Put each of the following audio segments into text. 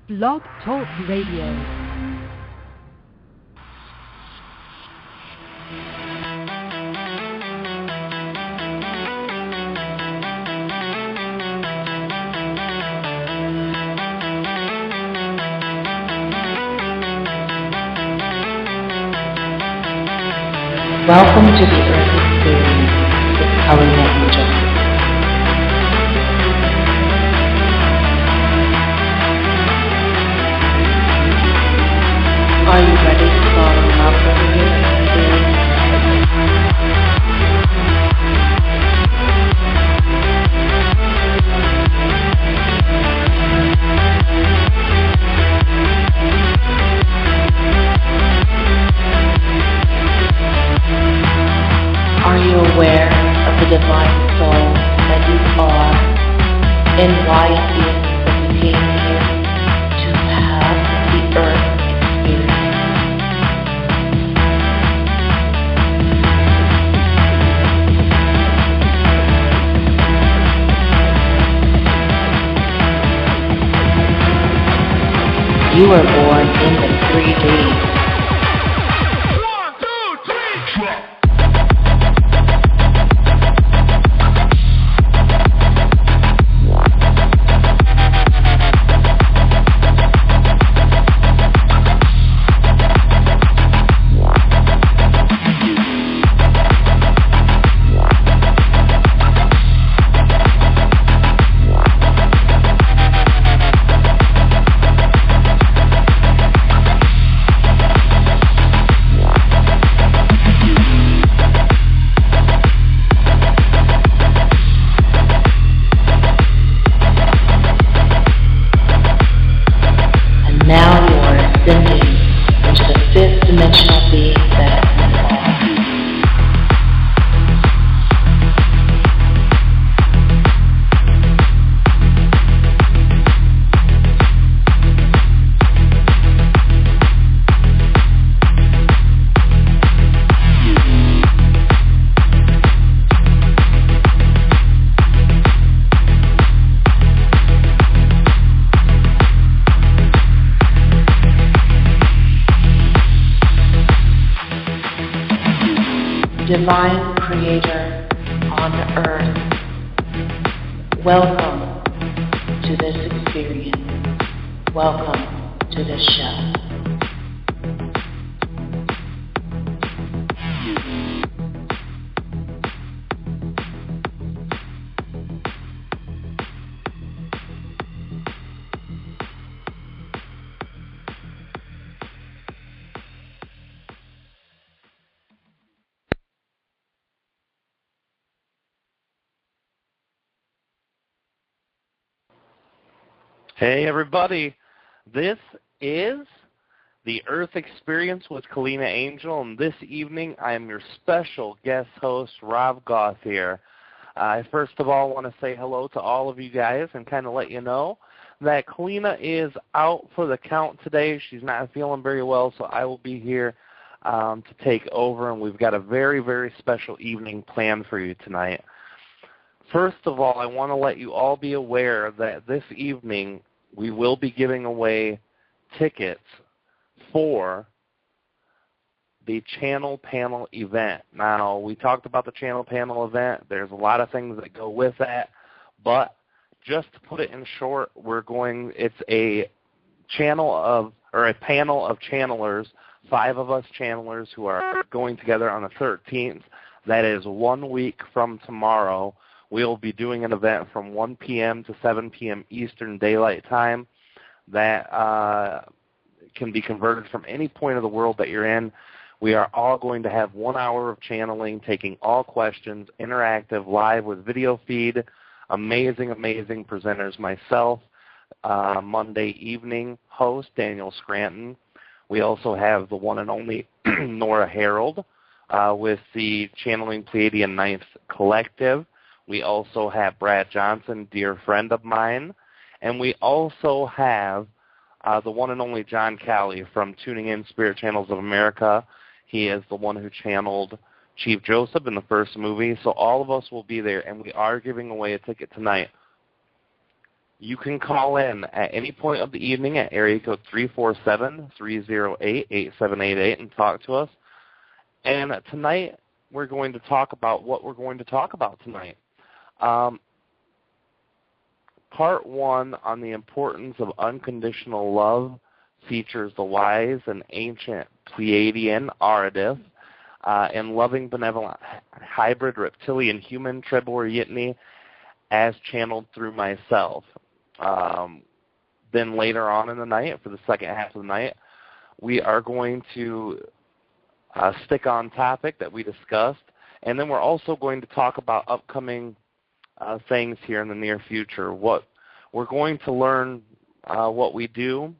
Blog Talk Radio. Welcome to the Earth Experience with Kalina and Angell. Are you ready to fall in love with the Earth Experience? Are you aware of the divine soul that you are and why it is that you came here to have the Earth experience? You were born in the 3D. Divine Creator on Earth, welcome to this experience. Welcome to this show. Hey everybody, this is the Earth Experience with Kalina Angell, and this evening I am your special guest host, Gauthier. I first of all want to say hello to all of you guys and kind of let you know that Kalina is out for the count today. She's not feeling very well, so I will be here to take over, and we've got a very, very special evening planned for you tonight. First of all, I want to let you all be aware that this evening we will be giving away tickets for the Channel Panel event. Now, we talked about the Channel Panel event. There's a lot of things that go with that, but just to put it in short, it's a panel of channelers, 5 of us channelers who are going together on the 13th. That is 1 week from tomorrow. We'll be doing an event from 1 p.m. to 7 p.m. Eastern Daylight Time that can be converted from any point of the world that you're in. We are all going to have 1 hour of channeling, taking all questions, interactive, live with video feed, amazing, amazing presenters. Myself, Monday evening host, Daniel Scranton. We also have the one and only Nora Harold with the Channeling Pleiadian Ninth Collective. We also have Brad Johnson, dear friend of mine. And we also have the one and only John Calley from Tuning In Spirit Channels of America. He is the one who channeled Chief Joseph in the first movie. So all of us will be there, and we are giving away a ticket tonight. You can call in at any point of the evening at area code 347-308-8788 and talk to us. And tonight we're going to talk about what we're going to talk about tonight. Part 1 on the importance of unconditional love features the wise and ancient Pleiadian Aridif and loving benevolent hybrid reptilian-human TReb Bor Yit-NE as channeled through myself. Then later on in the night, for the second half of the night, we are going to stick on topic that we discussed, and then we're also going to talk about upcoming things here in the near future. What we're going to learn what we do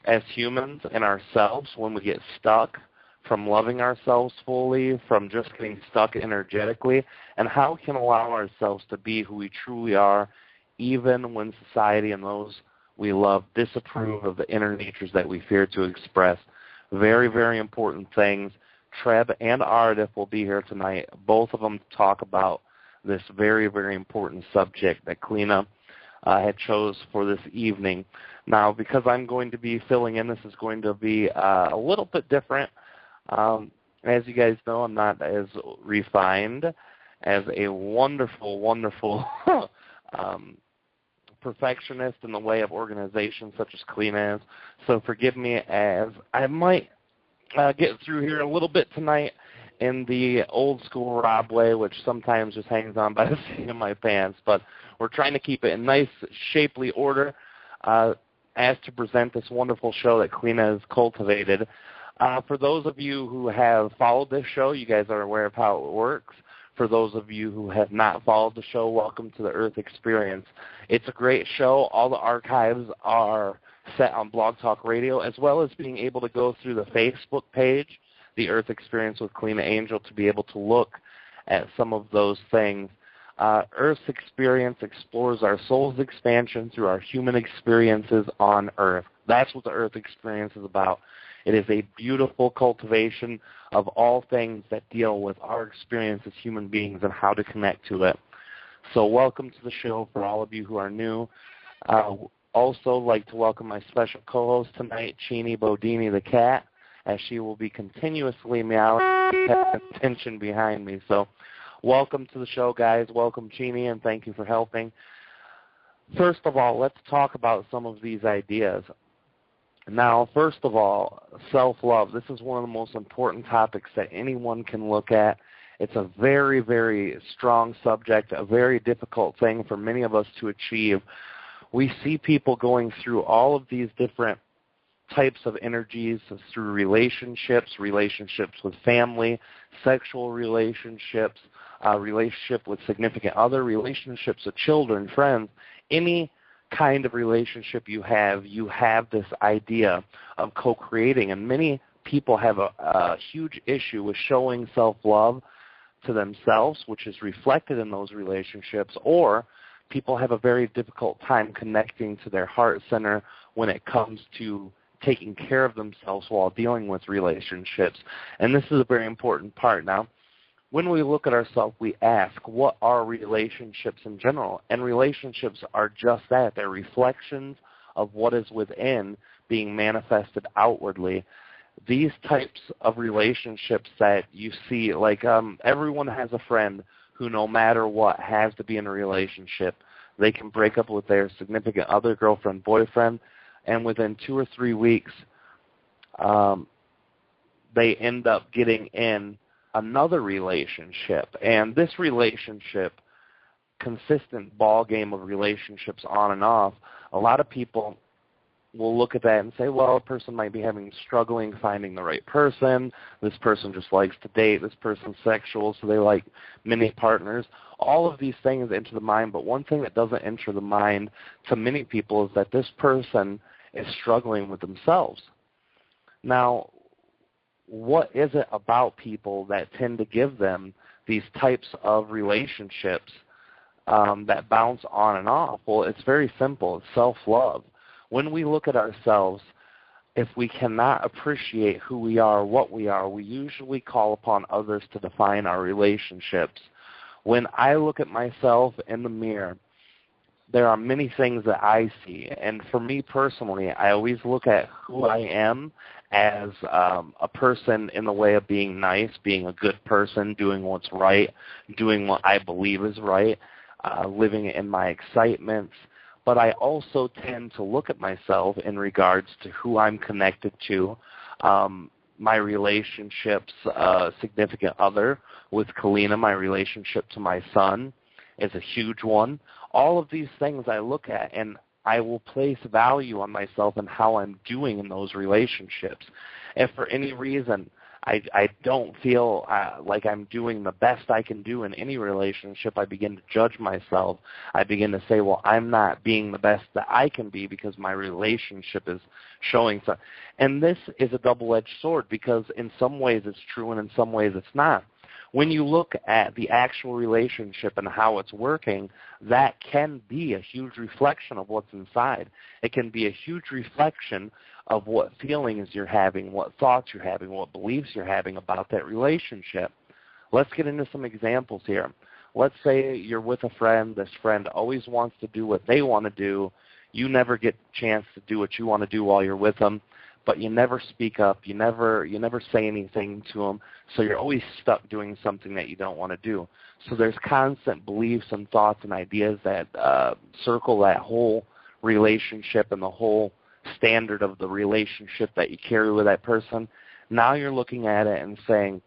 as humans and ourselves when we get stuck from loving ourselves fully, from just getting stuck energetically, and how we can allow ourselves to be who we truly are, even when society and those we love disapprove of the inner natures that we fear to express. Very, very important things. TReb and Aridif will be here tonight, both of them to talk about this very, very important subject that Kalina had chose for this evening. Now, because I'm going to be filling in, this is going to be a little bit different. As you guys know, I'm not as refined as a wonderful, wonderful perfectionist in the way of organization such as Kalina is. So forgive me as I might get through here a little bit tonight in the old school Rob way, which sometimes just hangs on by the seat of my pants. But we're trying to keep it in nice, shapely order as to present this wonderful show that Kalina has cultivated. For those of you who have followed this show, you guys are aware of how it works. For those of you who have not followed the show, welcome to the Earth Experience. It's a great show. All the archives are set on Blog Talk Radio, as well as being able to go through the Facebook page, The Earth Experience with Kalina Angell, to be able to look at some of those things. Earth's Experience explores our soul's expansion through our human experiences on Earth. That's what the Earth Experience is about. It is a beautiful cultivation of all things that deal with our experience as human beings and how to connect to it. So welcome to the show for all of you who are new. Also like to welcome my special co-host tonight, Chini Bodini the cat, as she will be continuously meowing attention behind me. So welcome to the show, guys. Welcome, Chini, and thank you for helping. First of all, let's talk about some of these ideas. Now, first of all, self-love. This is one of the most important topics that anyone can look at. It's a very, very strong subject, a very difficult thing for many of us to achieve. We see people going through all of these different types of energies through relationships with family, sexual relationships, relationship with significant other, relationships with children, friends, any kind of relationship you have this idea of co-creating. And many people have a huge issue with showing self-love to themselves, which is reflected in those relationships, or people have a very difficult time connecting to their heart center when it comes to taking care of themselves while dealing with relationships. And this is a very important part. Now, when we look at ourselves, we ask, what are relationships in general? And relationships are just that. They're reflections of what is within being manifested outwardly. These types of relationships that you see, like everyone has a friend who no matter what has to be in a relationship. They can break up with their significant other, girlfriend, boyfriend, and within 2 or 3 weeks they end up getting in another relationship. And this relationship, consistent ball game of relationships on and off, a lot of people will look at that and say, well, a person might be struggling finding the right person. This person just likes to date. This person's sexual, so they like many partners. All of these things enter the mind, but one thing that doesn't enter the mind to many people is that this person is struggling with themselves. Now, what is it about people that tend to give them these types of relationships that bounce on and off? Well, it's very simple. It's self-love. When we look at ourselves, if we cannot appreciate who we are, what we are, we usually call upon others to define our relationships. When I look at myself in the mirror, there are many things that I see. And for me personally, I always look at who I am as a person in the way of being nice, being a good person, doing what's right, doing what I believe is right, living in my excitements. But I also tend to look at myself in regards to who I'm connected to, my relationships, significant other with Kalina, my relationship to my son is a huge one. All of these things I look at, and I will place value on myself and how I'm doing in those relationships. If for any reason I don't feel like I'm doing the best I can do in any relationship, I begin to judge myself. I begin to say, well, I'm not being the best that I can be because my relationship is showing some. And this is a double-edged sword because in some ways it's true and in some ways it's not. When you look at the actual relationship and how it's working, that can be a huge reflection of what's inside. It can be a huge reflection of what feelings you're having, what thoughts you're having, what beliefs you're having about that relationship. Let's get into some examples here. Let's say you're with a friend. This friend always wants to do what they want to do. You never get a chance to do what you want to do while you're with them, but you never speak up. You never say anything to them, so you're always stuck doing something that you don't want to do. So there's constant beliefs and thoughts and ideas that circle that whole relationship and the whole standard of the relationship that you carry with that person. Now you're looking at it and saying,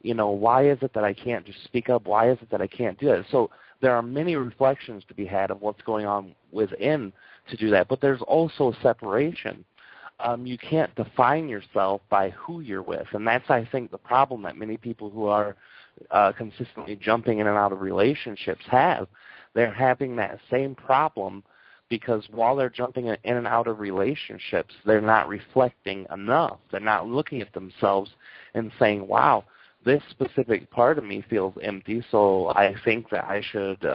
you know, why is it that I can't just speak up? Why is it that I can't do it? So there are many reflections to be had of what's going on within to do that, but there's also a separation. You can't define yourself by who you're with, and that's, I think, the problem that many people who are consistently jumping in and out of relationships have. They're having that same problem because while they're jumping in and out of relationships, they're not reflecting enough. They're not looking at themselves and saying, wow, this specific part of me feels empty, so I think that I should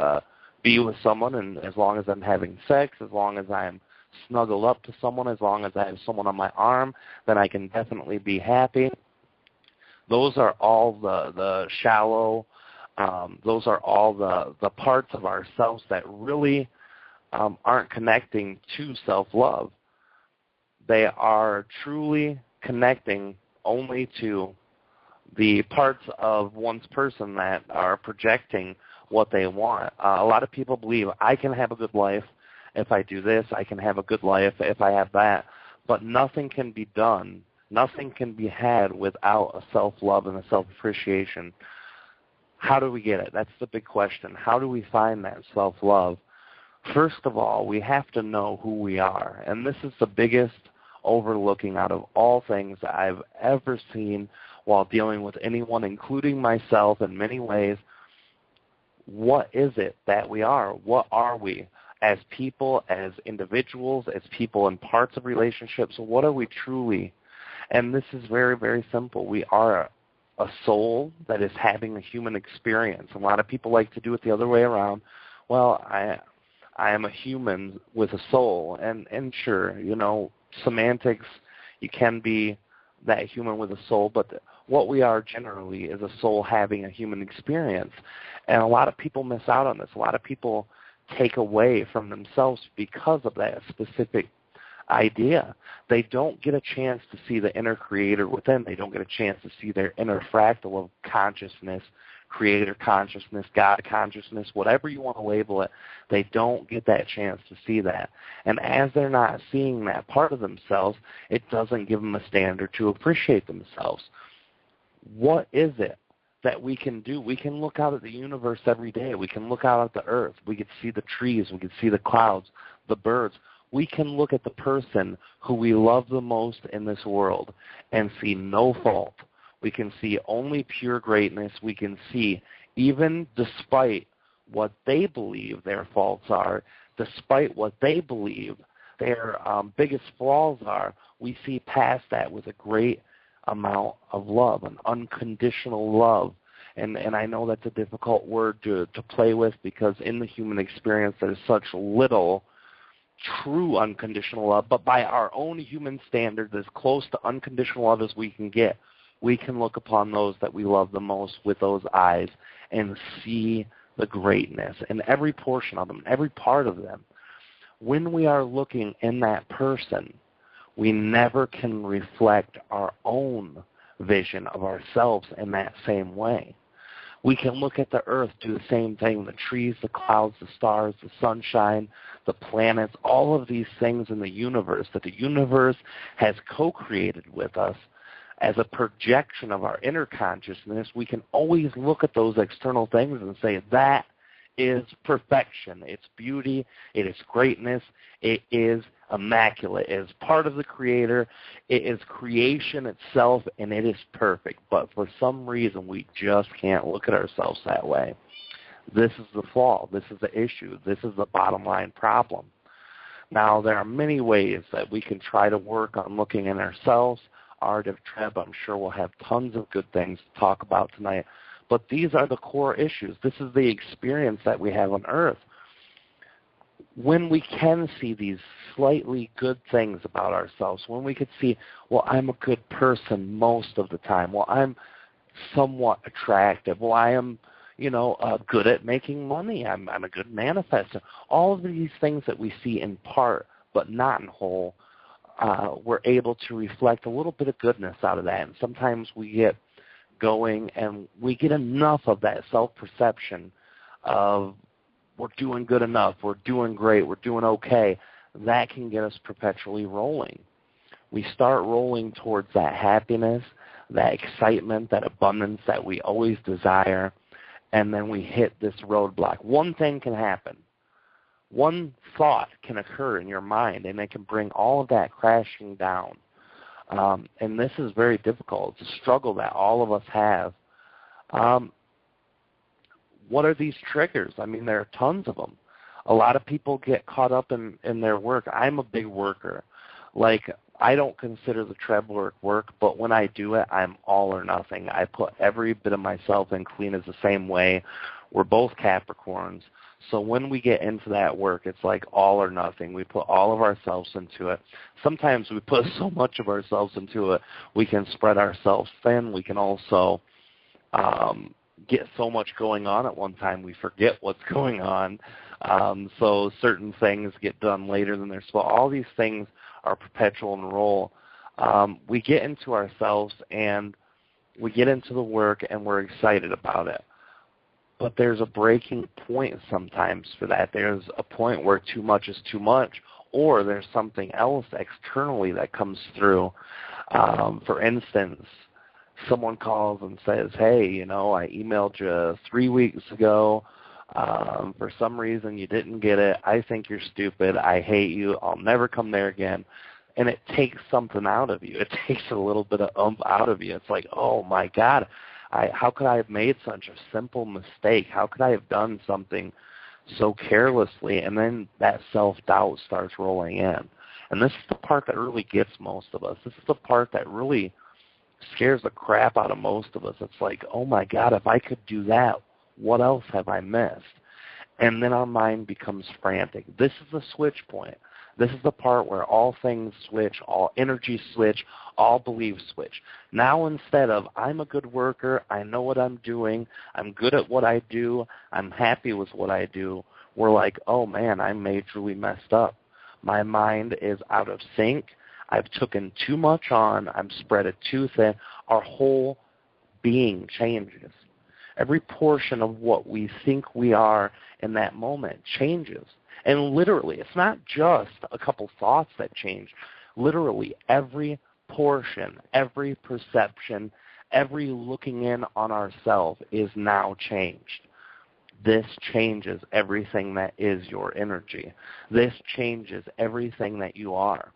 be with someone, and as long as I'm having sex, as long as I'm snuggle up to someone, as long as I have someone on my arm, then I can definitely be happy. Those are all the shallow, those are all the parts of ourselves that really aren't connecting to self-love. They are truly connecting only to the parts of one's person that are projecting what they want. A lot of people believe, I can have a good life if I do this, I can have a good life if I have that, but nothing can be done, nothing can be had without a self-love and a self-appreciation. How do we get it? That's the big question. How do we find that self-love? First of all, we have to know who we are, and this is the biggest overlooking out of all things that I've ever seen while dealing with anyone, including myself in many ways. What is it that we are? What are we? As people, as individuals, as people in parts of relationships, what are we truly? And this is very, very simple. We are a soul that is having a human experience. A lot of people like to do it the other way around. Well, I am a human with a soul. And sure, you know, semantics, you can be that human with a soul, but what we are generally is a soul having a human experience. And a lot of people miss out on this. A lot of people take away from themselves because of that specific idea. They don't get a chance to see the inner creator within. They don't get a chance to see their inner fractal of consciousness, creator consciousness, God consciousness, whatever you want to label it. They don't get that chance to see that. And as they're not seeing that part of themselves, it doesn't give them a standard to appreciate themselves. What is it that we can do? We can look out at the universe every day. We can look out at the earth. We can see the trees. We can see the clouds, the birds. We can look at the person who we love the most in this world and see no fault. We can see only pure greatness. We can see, even despite what they believe their faults are, despite what they believe their biggest flaws are, we see past that with a great amount of love, an unconditional love. And I know that's a difficult word to play with because in the human experience there's such little true unconditional love, but by our own human standards, as close to unconditional love as we can get, we can look upon those that we love the most with those eyes and see the greatness in every portion of them, every part of them. When we are looking in that person, we never can reflect our own vision of ourselves in that same way. We can look at the earth, do the same thing, the trees, the clouds, the stars, the sunshine, the planets, all of these things in the universe that the universe has co-created with us as a projection of our inner consciousness. We can always look at those external things and say, that is perfection. It's beauty. It is greatness. It is immaculate. It is part of the Creator. It is creation itself, and it is perfect. But for some reason, we just can't look at ourselves that way. This is the flaw. This is the issue. This is the bottom line problem. Now, there are many ways that we can try to work on looking in ourselves. Aridif, TReb, I'm sure we'll have tons of good things to talk about tonight. But these are the core issues. This is the experience that we have on earth. When we can see these slightly good things about ourselves, when we could see, well, I'm a good person most of the time. Well, I'm somewhat attractive. Well, I am, good at making money. I'm a good manifestor. All of these things that we see in part but not in whole, we're able to reflect a little bit of goodness out of that. And sometimes we get going and we get enough of that self-perception of we're doing good enough, we're doing great, we're doing okay. That can get us perpetually rolling. We start rolling towards that happiness, that excitement, that abundance that we always desire, and then we hit this roadblock. One thing can happen. One thought can occur in your mind, and it can bring all of that crashing down. And this is very difficult. It's a struggle that all of us have. What are these triggers? I mean, there are tons of them. A lot of people get caught up in their work. I'm a big worker. Like, I don't consider the TReb work, but when I do it, I'm all or nothing. I put every bit of myself in. Kalina's the same way. We're both Capricorns. So when we get into that work, it's like all or nothing. We put all of ourselves into it. Sometimes we put so much of ourselves into it, we can spread ourselves thin. We can also get so much going on at one time, we forget what's going on. So certain things get done later than they're supposed. All these things are perpetual and roll. We get into ourselves and we get into the work and we're excited about it. But there's a breaking point sometimes for that. There's a point where too much is too much, or there's something else externally that comes through. For instance, someone calls and says, hey, I emailed you 3 weeks ago. For some reason you didn't get it. I think you're stupid. I hate you. I'll never come there again. And it takes something out of you. It takes a little bit of oomph out of you. It's like, oh, my God. How could I have made such a simple mistake? How could I have done something so carelessly? And then that self-doubt starts rolling in. And this is the part that really gets most of us. This is the part that really scares the crap out of most of us. It's like, oh, my God, if I could do that, what else have I missed? And then our mind becomes frantic. This is the switch point. This is the part where all things switch, all energy switch, all beliefs switch. Now instead of, I'm a good worker, I know what I'm doing, I'm good at what I do, I'm happy with what I do, we're like, oh man, I'm majorly messed up. My mind is out of sync. I've taken too much on. I'm spread it too thin. Our whole being changes. Every portion of what we think we are in that moment changes. And literally, it's not just a couple thoughts that change. Literally, every portion, every perception, every looking in on ourselves is now changed. This changes everything that is your energy. This changes everything that you are.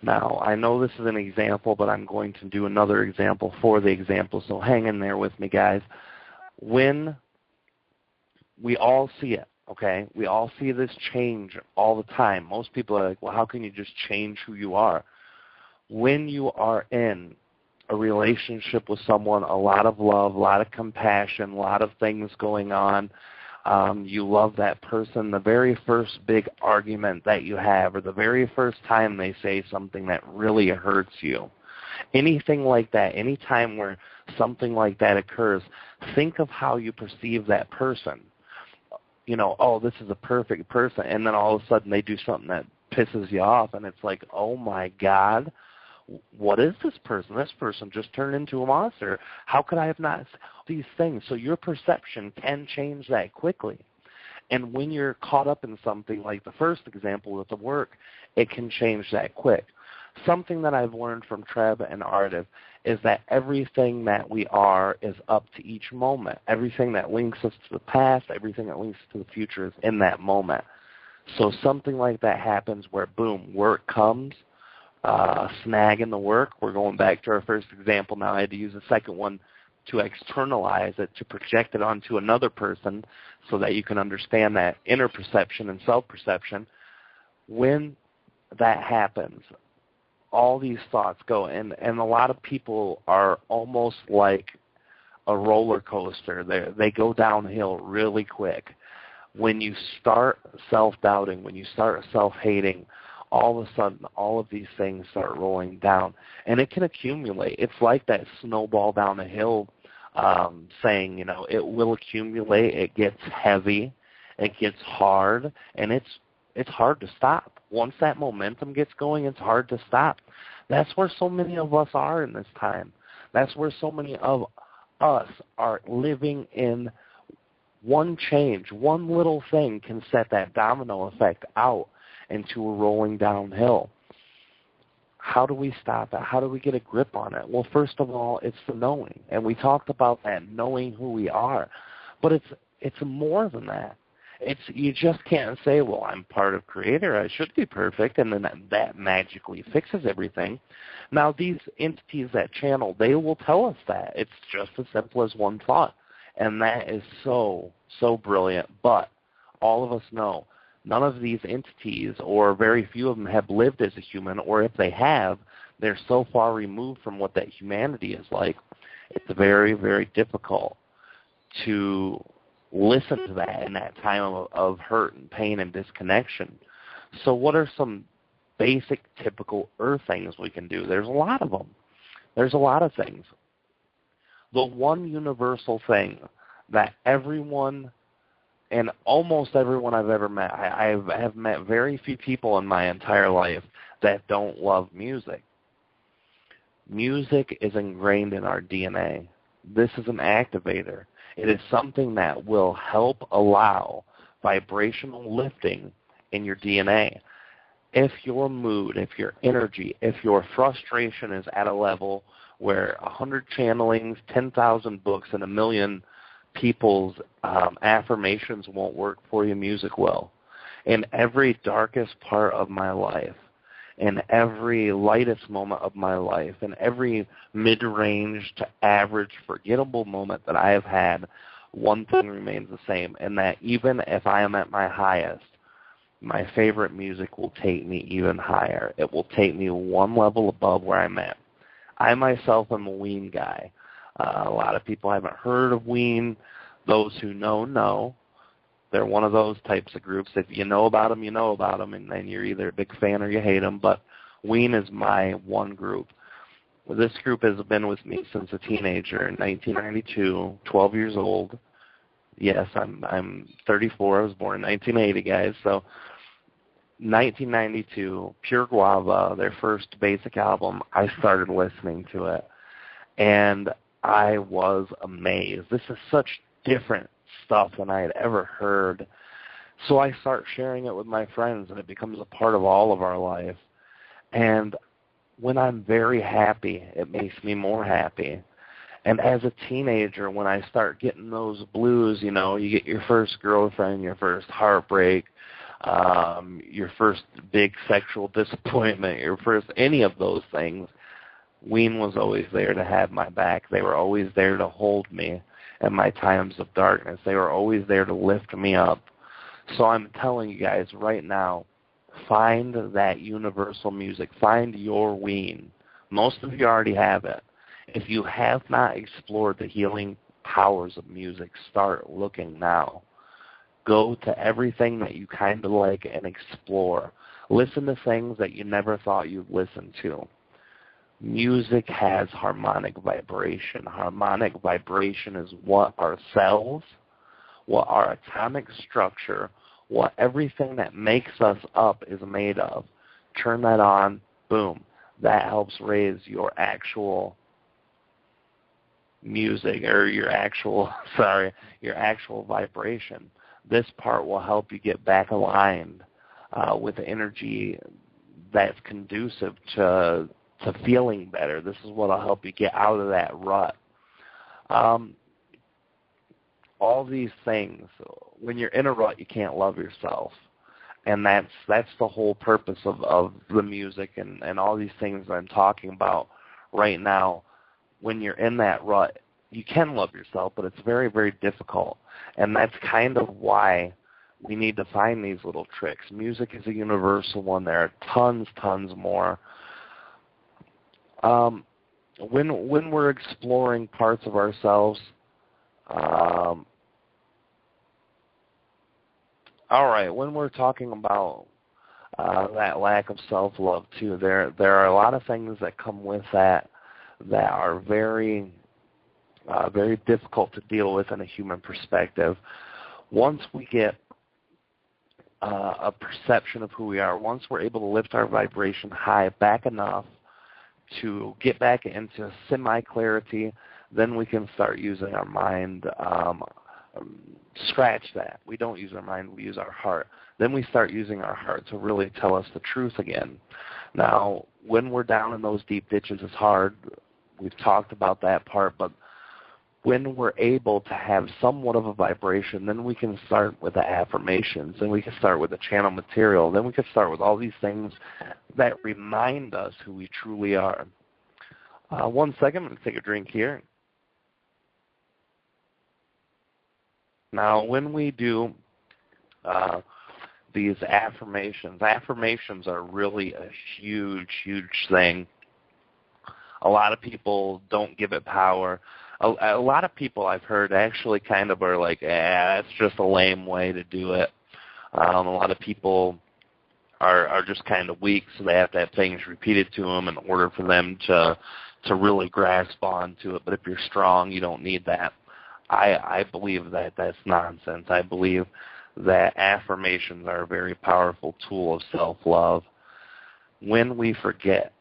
Now, I know this is an example, but I'm going to do another example for the example, so hang in there with me, guys. When we all see it, okay? We all see this change all the time. Most people are like, well, how can you just change who you are? When you are in a relationship with someone, a lot of love, a lot of compassion, a lot of things going on, you love that person, the very first big argument that you have or the very first time they say something that really hurts you, Anything like that, any time where something like that occurs, think of how you perceive that person. Oh, this is a perfect person, and then all of a sudden they do something that pisses you off, and it's like, oh my God, what is this person? This person just turned into a monster. How could I have not seen these things? So your perception can change that quickly. And when you're caught up in something like the first example with the work, it can change that quick. Something that I've learned from TReb and Aridif is that everything that we are is up to each moment. Everything that links us to the past, everything that links us to the future is in that moment. So something like that happens where, boom, work comes, snag in the work. We're going back to our first example now. I had to use a second one to externalize it, to project it onto another person so that you can understand that inner perception and self-perception. When that happens, all these thoughts go, and a lot of people are almost like a roller coaster. They go downhill really quick. When you start self-doubting, when you start self-hating, all of a sudden all of these things start rolling down, and it can accumulate. It's like that snowball down a hill saying, it will accumulate. It gets heavy, it gets hard, and it's hard to stop. Once that momentum gets going, it's hard to stop. That's where so many of us are in this time. That's where so many of us are living in. One change, one little thing can set that domino effect out into a rolling downhill. How do we stop it? How do we get a grip on it? Well, first of all, it's the knowing. And we talked about that, knowing who we are. But it's more than that. You just can't say, well, I'm part of Creator, I should be perfect, and then that magically fixes everything. Now, these entities that channel, they will tell us that. It's just as simple as one thought. And that is so, so brilliant. But all of us know none of these entities, or very few of them, have lived as a human, or if they have, they're so far removed from what that humanity is like. It's very, very difficult to listen to that in that time of hurt and pain and disconnection. So what are some basic, typical earth things we can do? There's a lot of them. There's a lot of things. The one universal thing that everyone, and almost everyone I've ever met, I have met very few people in my entire life that don't love music. Music is ingrained in our DNA. This is an activator. It is something that will help allow vibrational lifting in your DNA. If your mood, if your energy, if your frustration is at a level where 100 channelings, 10,000 books, and 1 million people's affirmations won't work for you, music will. In every darkest part of my life, in every lightest moment of my life, in every mid-range to average forgettable moment that I have had, one thing remains the same, and that even if I am at my highest, my favorite music will take me even higher. It will take me one level above where I'm at. I myself am a Ween guy. A lot of people haven't heard of Ween. Those who know. They're one of those types of groups. If you know about them, you know about them, and then you're either a big fan or you hate them. But Ween is my one group. This group has been with me since a teenager in 1992, 12 years old. Yes, I'm 34. I was born in 1980, guys. So 1992, Pure Guava, their first basic album, I started listening to it, and I was amazed. This is such different stuff than I had ever heard. So I start sharing it with my friends, and it becomes a part of all of our life. And when I'm very happy, it makes me more happy. And as a teenager, when I start getting those blues, you get your first girlfriend, your first heartbreak, your first big sexual disappointment, your first any of those things, Ween was always there to have my back. They were always there to hold me in my times of darkness. They were always there to lift me up. So I'm telling you guys right now, find that universal music. Find your Ween. Most of you already have it. If you have not explored the healing powers of music, start looking now. Go to everything that you kind of like and explore. Listen to things that you never thought you'd listen to. Music has harmonic vibration. Harmonic vibration is what our cells, what our atomic structure, what everything that makes us up is made of. Turn that on, boom. That helps raise your actual music, or your actual vibration. This part will help you get back aligned with the energy that's conducive to feeling better. This is what will help you get out of that rut. All these things, when you're in a rut, you can't love yourself. And that's the whole purpose of the music and all these things that I'm talking about right now. When you're in that rut, you can love yourself, but it's very, very difficult. And that's kind of why we need to find these little tricks. Music is a universal one. There are tons more. When we're exploring parts of ourselves, all right, when we're talking about that lack of self-love too, there are a lot of things that come with that are very difficult to deal with in a human perspective. Once we get a perception of who we are, once we're able to lift our vibration high back enough to get back into semi-clarity, then we can start using our mind. Scratch that. We don't use our mind, we use our heart. Then we start using our heart to really tell us the truth again. Now, when we're down in those deep ditches, it's hard. We've talked about that part, but when we're able to have somewhat of a vibration, then we can start with the affirmations, then we can start with the channel material, then we can start with all these things that remind us who we truly are. 1 second, I'm going to take a drink here. Now, when we do these affirmations are really a huge thing. A lot of people don't give it power. A lot of people I've heard actually kind of are like, that's just a lame way to do it. A lot of people are just kind of weak, so they have to have things repeated to them in order for them to really grasp onto it. But if you're strong, you don't need that. I believe that that's nonsense. I believe that affirmations are a very powerful tool of self-love. When we forget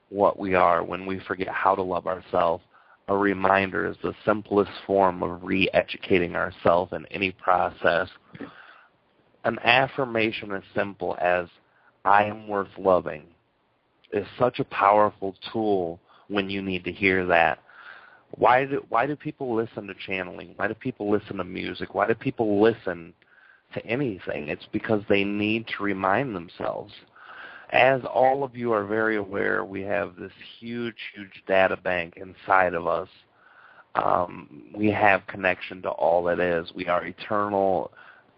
what we are, when we forget how to love ourselves, a reminder is the simplest form of re-educating ourselves in any process. An affirmation as simple as, I am worth loving, is such a powerful tool when you need to hear that. Why do people listen to channeling? Why do people listen to music? Why do people listen to anything? It's because they need to remind themselves. As all of you are very aware, we have this huge data bank inside of us. We have connection to all that is. We are eternal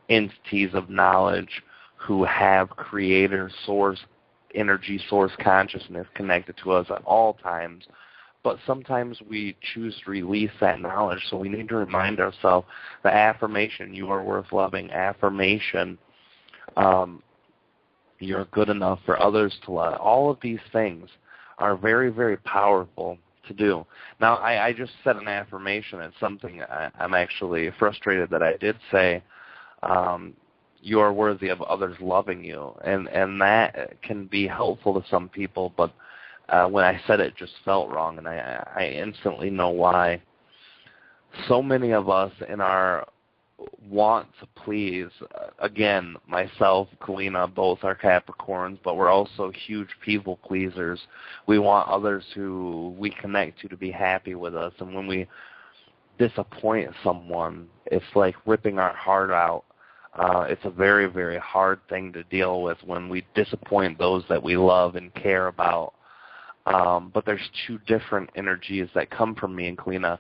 entities of knowledge who have creator, source, energy, source consciousness connected to us at all times. But sometimes we choose to release that knowledge, so we need to remind ourselves the affirmation, you are worth loving, affirmation, you're good enough for others to love. All of these things are very powerful to do. Now, I just said an affirmation. It's something I'm actually frustrated that I did say, you are worthy of others loving you. And that can be helpful to some people, but when I said it just felt wrong, and I instantly know why. So many of us in our want to please, again, myself, Kalina, both are Capricorns, but we're also huge people pleasers. We want others who we connect to be happy with us, and when we disappoint someone, it's like ripping our heart out. It's a very hard thing to deal with when we disappoint those that we love and care about. But there's two different energies that come from me and Kalina.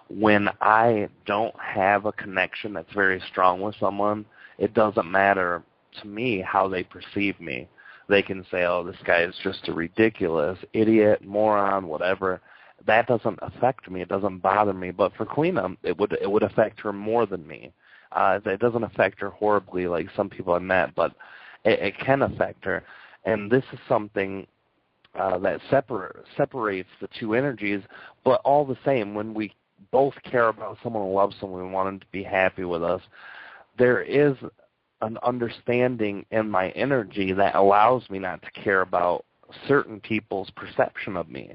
When I don't have a connection that's very strong with someone, it doesn't matter to me how they perceive me. They can say, oh, this guy is just a ridiculous idiot, moron, whatever. That doesn't affect me. It doesn't bother me. But for Kalina, it would affect her more than me. It doesn't affect her horribly like some people have met, but it can affect her. And this is something that separates the two energies, but all the same, when we both care about someone and love someone, we want them to be happy with us, there is an understanding in my energy that allows me not to care about certain people's perception of me.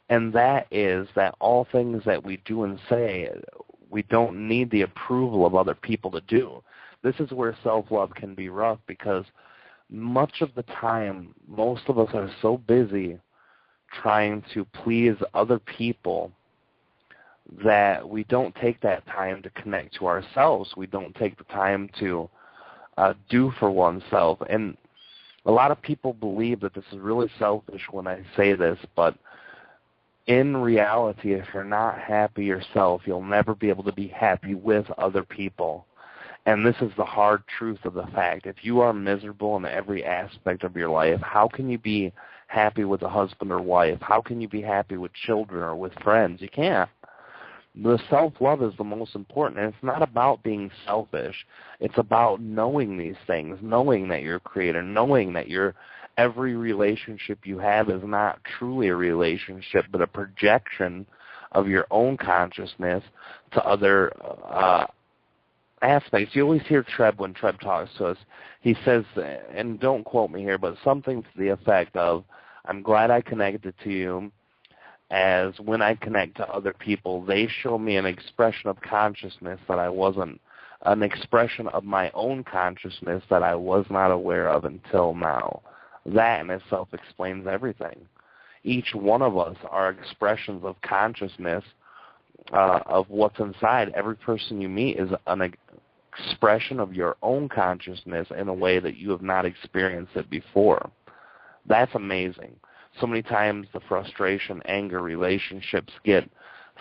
And that is that all things that we do and say, we don't need the approval of other people to do. This is where self-love can be rough, because much of the time, most of us are so busy trying to please other people that we don't take that time to connect to ourselves. We don't take the time to do for oneself. And a lot of people believe that this is really selfish when I say this, but in reality, if you're not happy yourself, you'll never be able to be happy with other people. And this is the hard truth of the fact. If you are miserable in every aspect of your life, how can you be happy with a husband or wife? How can you be happy with children or with friends? You can't. The self-love is the most important, and it's not about being selfish. It's about knowing these things, knowing that you're a creator, knowing that every relationship you have is not truly a relationship, but a projection of your own consciousness to other aspects. You always hear TReb when TReb talks to us. He says, and don't quote me here, but something to the effect of, I'm glad I connected to you, as when I connect to other people, they show me an expression of consciousness that I wasn't, an expression of my own consciousness that I was not aware of until now. That in itself explains everything. Each one of us are expressions of consciousness of what's inside. Every person you meet is an expression of your own consciousness in a way that you have not experienced it before. That's amazing. So many times the frustration, anger, relationships get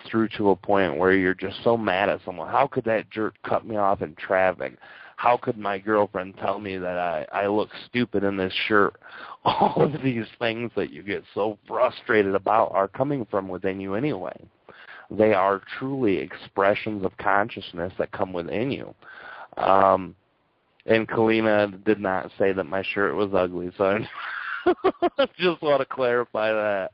through to a point where you're just so mad at someone. How could that jerk cut me off in traffic? How could my girlfriend tell me that I look stupid in this shirt? All of these things that you get so frustrated about are coming from within you anyway. They are truly expressions of consciousness that come within you. And Kalina did not say that my shirt was ugly, so I just want to clarify that.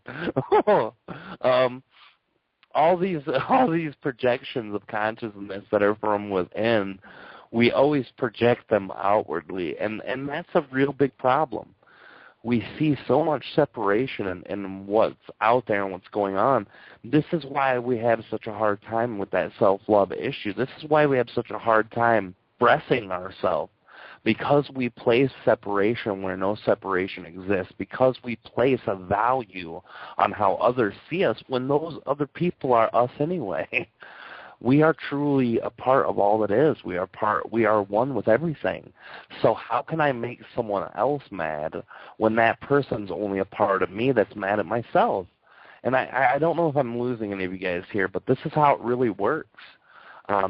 All these projections of consciousness that are from within, we always project them outwardly, and that's a real big problem. We see so much separation in what's out there and what's going on. This is why we have such a hard time with that self-love issue. This is why we have such a hard time expressing ourselves, because we place separation where no separation exists, because we place a value on how others see us when those other people are us anyway. We are truly a part of all that is. We are one with everything. So how can I make someone else mad when that person's only a part of me that's mad at myself? And I don't know if I'm losing any of you guys here, but this is how it really works.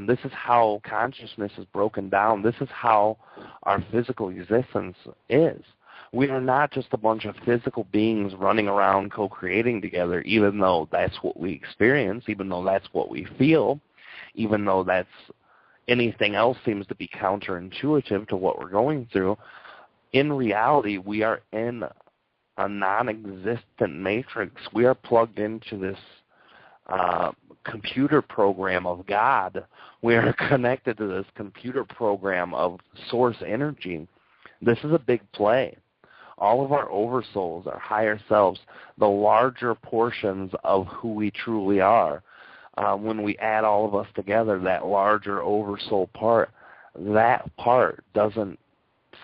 This is how consciousness is broken down. This is how our physical existence is. We are not just a bunch of physical beings running around co-creating together, even though that's what we experience, even though that's what we feel, even though that's anything else seems to be counterintuitive to what we're going through. In reality, we are in a non-existent matrix. We are plugged into this computer program of God. We are connected to this computer program of source energy. This is a big play. All of our oversouls, our higher selves, the larger portions of who we truly are, when we add all of us together, that larger oversoul part, that part doesn't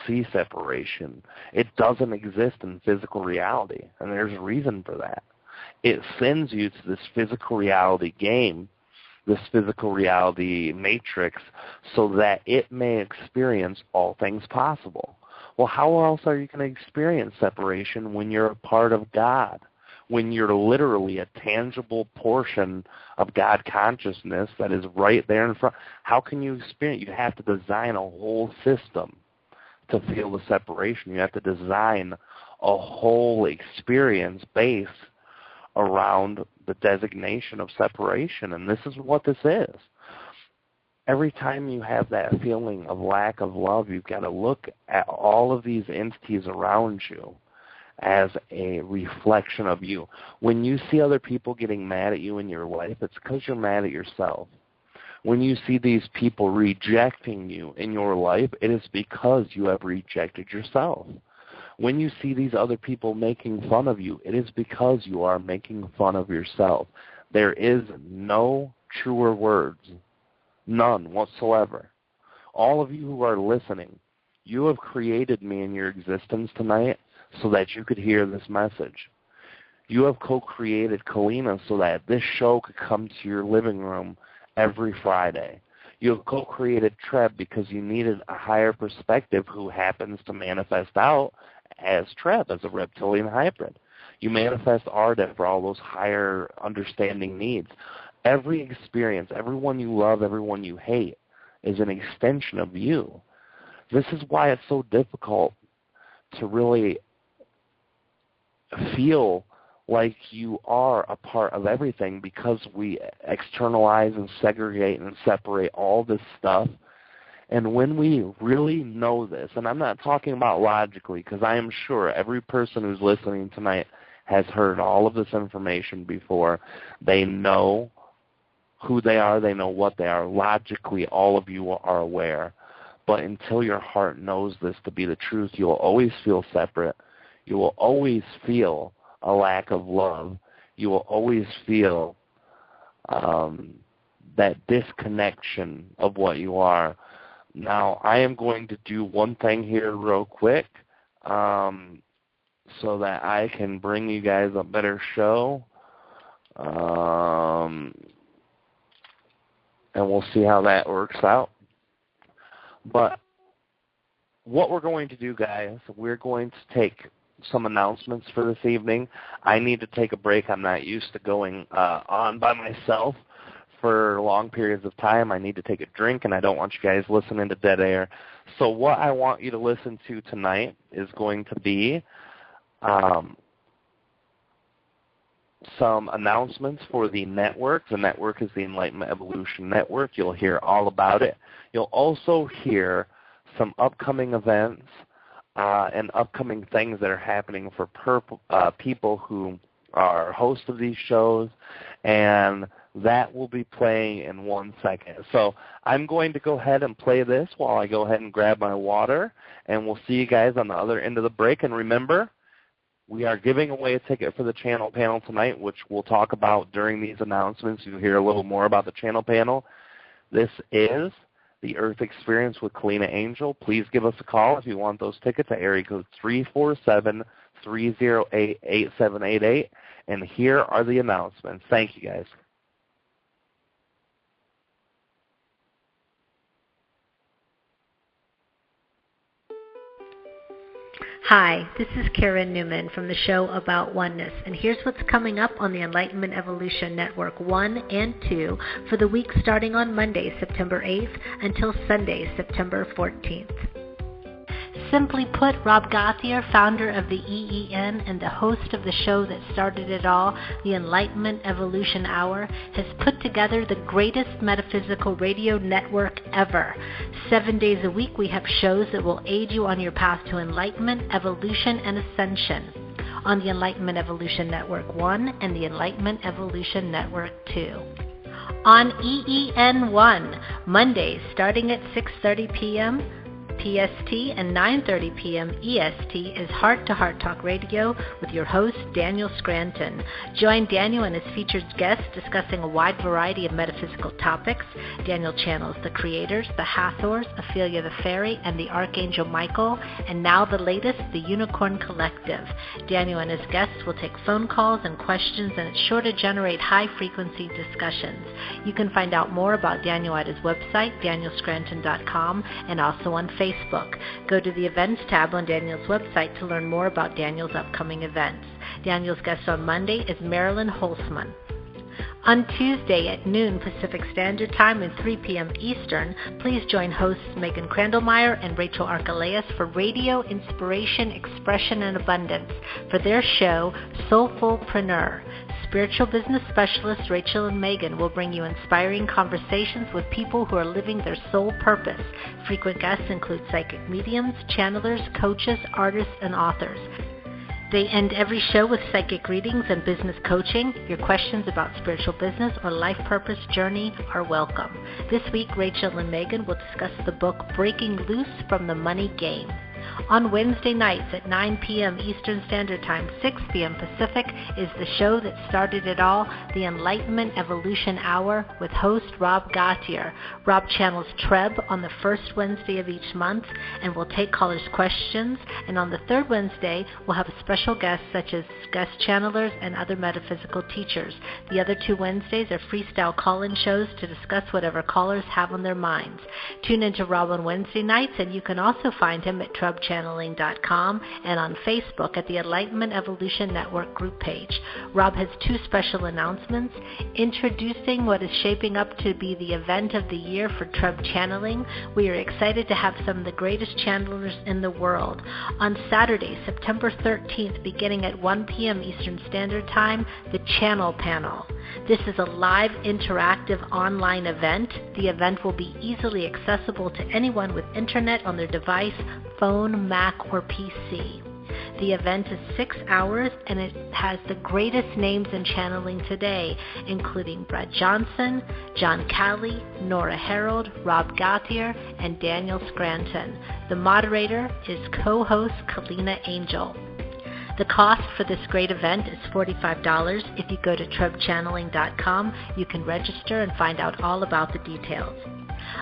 see separation. It doesn't exist in physical reality, and there's a reason for that. It sends you to this physical reality game, this physical reality matrix, so that it may experience all things possible. Well, how else are you going to experience separation when you're a part of God, when you're literally a tangible portion of God consciousness that is right there in front? How can you experience? You have to design a whole system to feel the separation. You have to design a whole experience based around the designation of separation, and this is what this is. Every time you have that feeling of lack of love, you've got to look at all of these entities around you as a reflection of you. When you see other people getting mad at you in your life, it's because you're mad at yourself. When you see these people rejecting you in your life, it is because you have rejected yourself. When you see these other people making fun of you, it is because you are making fun of yourself. There is no truer words, none whatsoever. All of you who are listening, you have created me in your existence tonight so that you could hear this message. You have co-created Kalina so that this show could come to your living room every Friday. You have co-created TReb because you needed a higher perspective who happens to manifest out as TReb, as a reptilian hybrid. You manifest Aridif for all those higher understanding needs. Every experience, everyone you love, everyone you hate, is an extension of you. This is why it's so difficult to really feel like you are a part of everything, because we externalize and segregate and separate all this stuff. And when we really know this, and I'm not talking about logically, because I am sure every person who's listening tonight has heard all of this information before. They know who they are. They know what they are. Logically, all of you are aware. But until your heart knows this to be the truth, you will always feel separate. You will always feel a lack of love. You will always feel that disconnection of what you are. Now, I am going to do one thing here real quick so that I can bring you guys a better show. And we'll see how that works out. But what we're going to do, guys, we're going to take some announcements for this evening. I need to take a break. I'm not used to going on by myself for long periods of time. I need to take a drink, and I don't want you guys listening to dead air. So what I want you to listen to tonight is going to be some announcements for the network. The network is the Enlightenment Evolution Network. You'll hear all about it. You'll also hear some upcoming events and upcoming things that are happening for people who are hosts of these shows, and that will be playing in 1 second. So I'm going to go ahead and play this while I go ahead and grab my water, and we'll see you guys on the other end of the break. And remember, we are giving away a ticket for the channel panel tonight, which we'll talk about during these announcements. You'll hear a little more about the channel panel. This is the Earth Experience with Kalina Angell. Please give us a call if you want those tickets at area code 347-308-8788. And here are the announcements. Thank you, guys. Hi, this is Karen Newman from the show About Oneness, and here's what's coming up on the Enlightenment Evolution Network 1 and 2 for the week starting on Monday, September 8th until Sunday, September 14th. Simply put, Rob Gauthier, founder of the EEN and the host of the show that started it all, the Enlightenment Evolution Hour, has put together the greatest metaphysical radio network ever. 7 days a week we have shows that will aid you on your path to enlightenment, evolution, and ascension on the Enlightenment Evolution Network 1 and the Enlightenment Evolution Network 2. On EEN 1, Mondays starting at 6:30 p.m., PST and 9:30 p.m. EST is Heart to Heart Talk Radio with your host, Daniel Scranton. Join Daniel and his featured guests discussing a wide variety of metaphysical topics. Daniel channels the Creators, the Hathors, Ophelia the Fairy, and the Archangel Michael, and now the latest, the Unicorn Collective. Daniel and his guests will take phone calls and questions, and it's sure to generate high-frequency discussions. You can find out more about Daniel at his website, danielscranton.com, and also on Facebook. Go to the Events tab on Daniel's website to learn more about Daniel's upcoming events. Daniel's guest on Monday is Marilyn Holzman. On Tuesday at noon Pacific Standard Time and 3 p.m. Eastern, please join hosts Megan Crandallmeyer and Rachel Archelaus for Radio Inspiration, Expression, and Abundance for their show Soulfulpreneur. Spiritual business specialists Rachel and Megan will bring you inspiring conversations with people who are living their soul purpose. Frequent guests include psychic mediums, channelers, coaches, artists, and authors. They end every show with psychic readings and business coaching. Your questions about spiritual business or life purpose journey are welcome. This week, Rachel and Megan will discuss the book Breaking Loose from the Money Game. On Wednesday nights at 9 p.m. Eastern Standard Time, 6 p.m. Pacific, is the show that started it all, the Enlightenment Evolution Hour, with host Rob Gauthier. Rob channels TReb on the first Wednesday of each month and will take callers' questions. And on the third Wednesday, we'll have special guests such as guest channelers and other metaphysical teachers. The other 2 Wednesdays are freestyle call-in shows to discuss whatever callers have on their minds. Tune into Rob on Wednesday nights, and you can also find him at TrebChanneling.com and on Facebook at the Enlightenment Evolution Network group page. Rob has 2 special announcements. Introducing what is shaping up to be the event of the year for TReb Channeling. We are excited to have some of the greatest channelers in the world. On Saturday, September 13th, beginning at 1 p.m. Eastern Standard Time, the Channel Panel. This is a live, interactive, online event. The event will be easily accessible to anyone with internet on their device, phone, Mac, or PC. The event is 6 hours, and it has the greatest names in channeling today, including Brett Johnson, John Calley, Nora Harold, Rob Gauthier, and Daniel Scranton. The moderator is co-host Kalina Angell. The cost for this great event is $45. If you go to TrebChanneling.com, you can register and find out all about the details.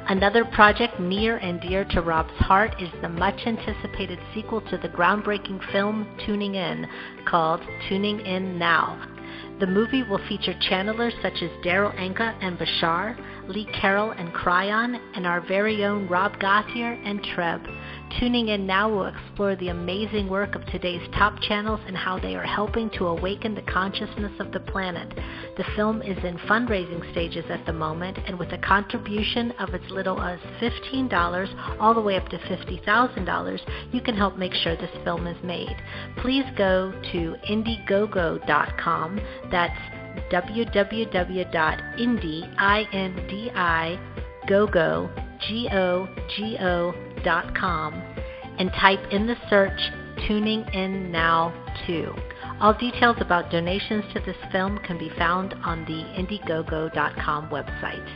Another project near and dear to Rob's heart is the much-anticipated sequel to the groundbreaking film Tuning In, called Tuning In Now. The movie will feature channelers such as Daryl Anka and Bashar, Lee Carroll and Cryon, and our very own Rob Gauthier and TReb. Tuning In Now will explore the amazing work of today's top channels and how they are helping to awaken the consciousness of the planet. The film is in fundraising stages at the moment, and with a contribution of as little as $15 all the way up to $50,000, you can help make sure this film is made. Please go to Indiegogo.com. That's www.indiegogo.com and type in the search Tuning In Now 2. All details about donations to this film can be found on the Indiegogo.com website.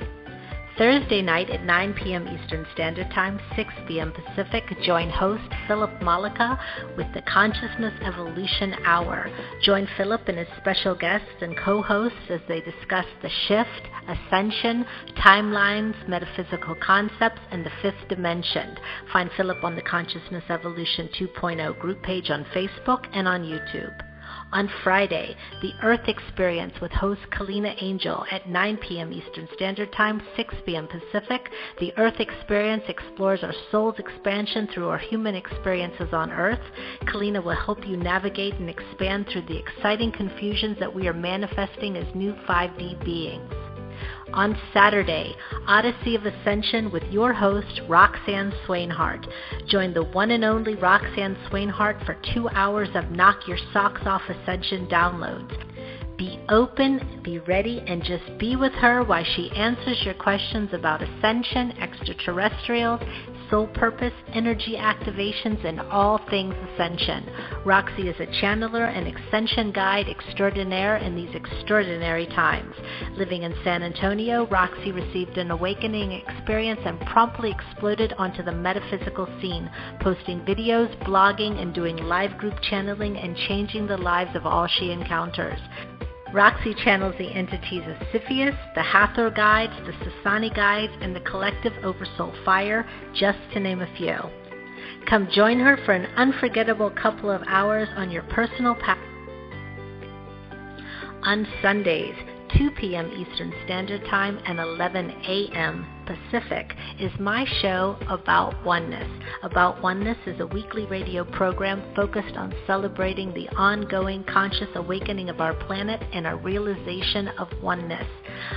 Thursday night at 9 p.m. Eastern Standard Time, 6 p.m. Pacific, join host Philip Malika with the Consciousness Evolution Hour. Join Philip and his special guests and co-hosts as they discuss the shift, ascension, timelines, metaphysical concepts, and the 5th dimension. Find Philip on the Consciousness Evolution 2.0 group page on Facebook and on YouTube. On Friday, the Earth Experience with host Kalina Angell at 9 p.m. Eastern Standard Time, 6 p.m. Pacific. The Earth Experience explores our soul's expansion through our human experiences on Earth. Kalina will help you navigate and expand through the exciting confusions that we are manifesting as new 5D beings. On Saturday, Odyssey of Ascension with your host, Roxanne Swainhart. Join the one and only Roxanne Swainhart for 2 hours of Knock Your Socks Off Ascension downloads. Be open, be ready, and just be with her while she answers your questions about ascension, extraterrestrials, soul purpose, energy activations, and all things ascension. Roxy is a channeler and ascension guide extraordinaire in these extraordinary times. Living in San Antonio, Roxy received an awakening experience and promptly exploded onto the metaphysical scene, posting videos, blogging, and doing live group channeling and changing the lives of all she encounters. Roxy channels the entities of Siphius, the Hathor Guides, the Sasani Guides, and the Collective Oversoul Fire, just to name a few. Come join her for an unforgettable couple of hours on your personal path. On Sundays, 2 p.m. Eastern Standard Time and 11 a.m. Pacific, is my show About Oneness. About Oneness is a weekly radio program focused on celebrating the ongoing conscious awakening of our planet and our realization of oneness.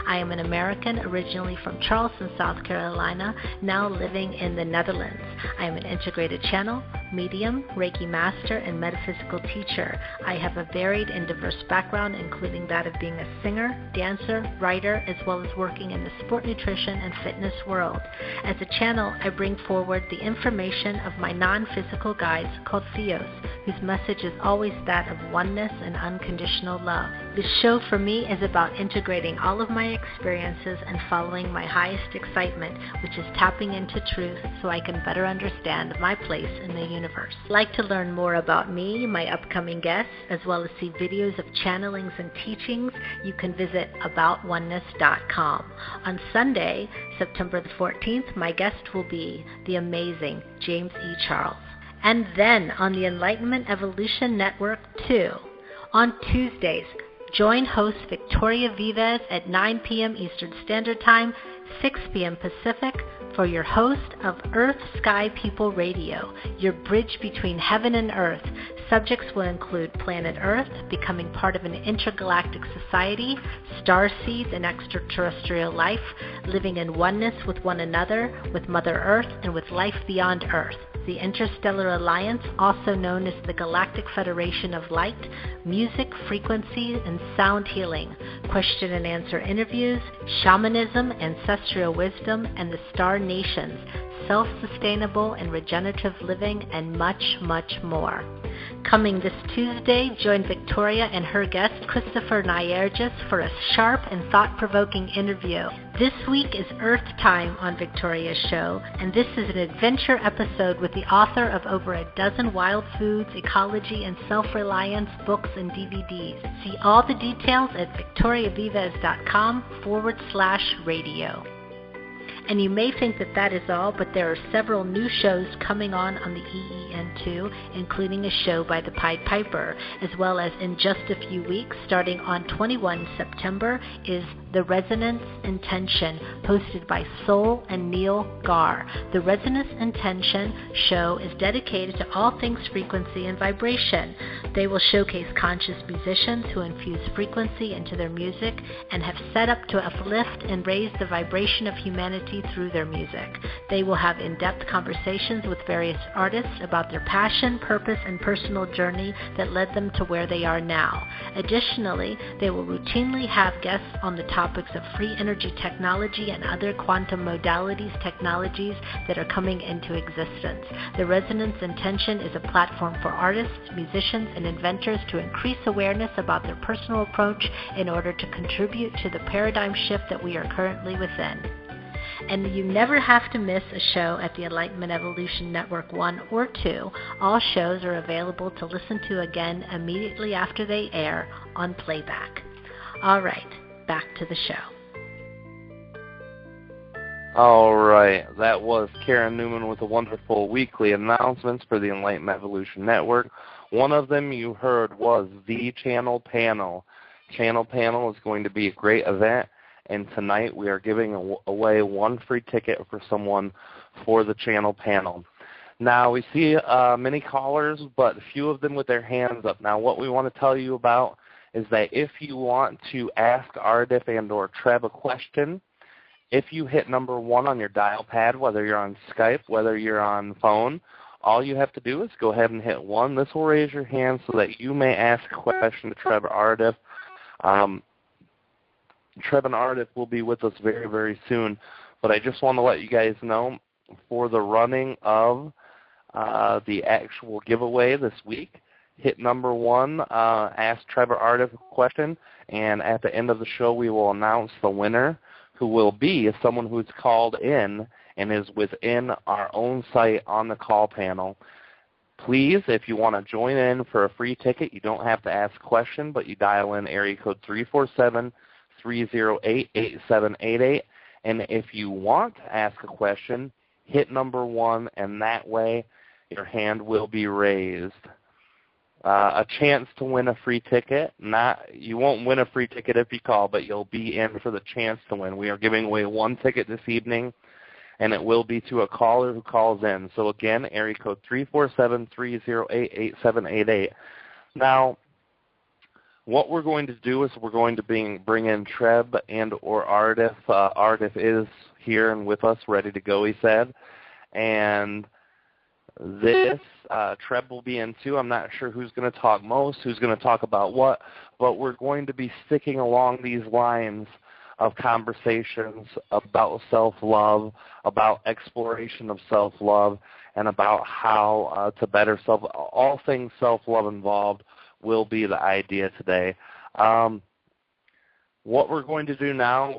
I am an American originally from Charleston, South Carolina, now living in the Netherlands. I am an integrated channel, medium, Reiki master, and metaphysical teacher. I have a varied and diverse background, including that of being a singer, dancer, writer, as well as working in the sport nutrition and fitness fitness world. As a channel, I bring forward the information of my non-physical guides called Theos, whose message is always that of oneness and unconditional love. This show for me is about integrating all of my experiences and following my highest excitement, which is tapping into truth so I can better understand my place in the universe. If you'd like to learn more about me, my upcoming guests, as well as see videos of channelings and teachings, you can visit aboutoneness.com. On Sunday, September the 14th, my guest will be the amazing James E. Charles. And then on the Enlightenment Evolution Network too. On Tuesdays, join host Victoria Vives at 9 p.m. Eastern Standard Time, 6 p.m. Pacific, for your host of Earth Sky People Radio, your bridge between heaven and earth. Subjects will include planet Earth, becoming part of an intergalactic society, star seeds and extraterrestrial life, living in oneness with one another, with Mother Earth, and with life beyond Earth. The Interstellar Alliance, also known as the Galactic Federation of Light, music, frequency, and sound healing, question and answer interviews, shamanism, ancestral wisdom, and the Star Nations, self-sustainable and regenerative living, and much, much more. Coming this Tuesday, join Victoria and her guest Christopher Nyergis for a sharp and thought-provoking interview. This week is Earth Time on Victoria's show, and this is an adventure episode with the author of over a dozen wild foods, ecology, and self-reliance books and DVDs. See all the details at victoriavives.com/radio. And you may think that that is all, but there are several new shows coming on the EEN2, including a show by the Pied Piper, as well as in just a few weeks, starting on 21 September, is The Resonance Intention, hosted by Soul and Neil Gar. The Resonance Intention show is dedicated to all things frequency and vibration. They will showcase conscious musicians who infuse frequency into their music and have set up to uplift and raise the vibration of humanity through their music. They will have in-depth conversations with various artists about their passion, purpose, and personal journey that led them to where they are now. Additionally, they will routinely have guests on the topics of free energy technology and other quantum modalities technologies that are coming into existence. The Resonance Intention is a platform for artists, musicians, and inventors to increase awareness about their personal approach in order to contribute to the paradigm shift that we are currently within. And you never have to miss a show at the Enlightenment Evolution Network 1 or 2. All shows are available to listen to again immediately after they air on playback. All right, back to the show. All right, that was Karen Newman with the wonderful weekly announcements for the Enlightenment Evolution Network. One of them you heard was the Channel Panel. Channel Panel is going to be a great event. And tonight we are giving away one free ticket for someone for the channel panel. Now we see many callers, but few of them with their hands up. Now what we want to tell you about is that if you want to ask Aridif and or TReb a question, if you hit number 1 on your dial pad, whether you're on Skype, whether you're on phone, all you have to do is go ahead and hit 1. This will raise your hand so that you may ask a question to TReb or Aridif. TReb and Aridif will be with us very, very soon. But I just want to let you guys know, for the running of the actual giveaway this week, hit number 1, ask TReb or Aridif a question, and at the end of the show we will announce the winner, who will be someone who's called in and is within our own site on the call panel. Please, if you want to join in for a free ticket, you don't have to ask a question, but you dial in area code 347-308-8788, and if you want to ask a question, hit number 1, and that way your hand will be raised. A chance to win a free ticket. You won't win a free ticket if you call, but you'll be in for the chance to win. We are giving away 1 ticket this evening, and it will be to a caller who calls in. So again, area code 347-308-8788. Now, what we're going to do is we're going to bring in TReb and or Aridif. Aridif is here and with us, ready to go, he said. And this, TReb will be in too. I'm not sure who's going to talk most, who's going to talk about what, but we're going to be sticking along these lines of conversations about self-love, about exploration of self-love, and about how to better self. All things self-love involved will be the idea today. What we're going to do now,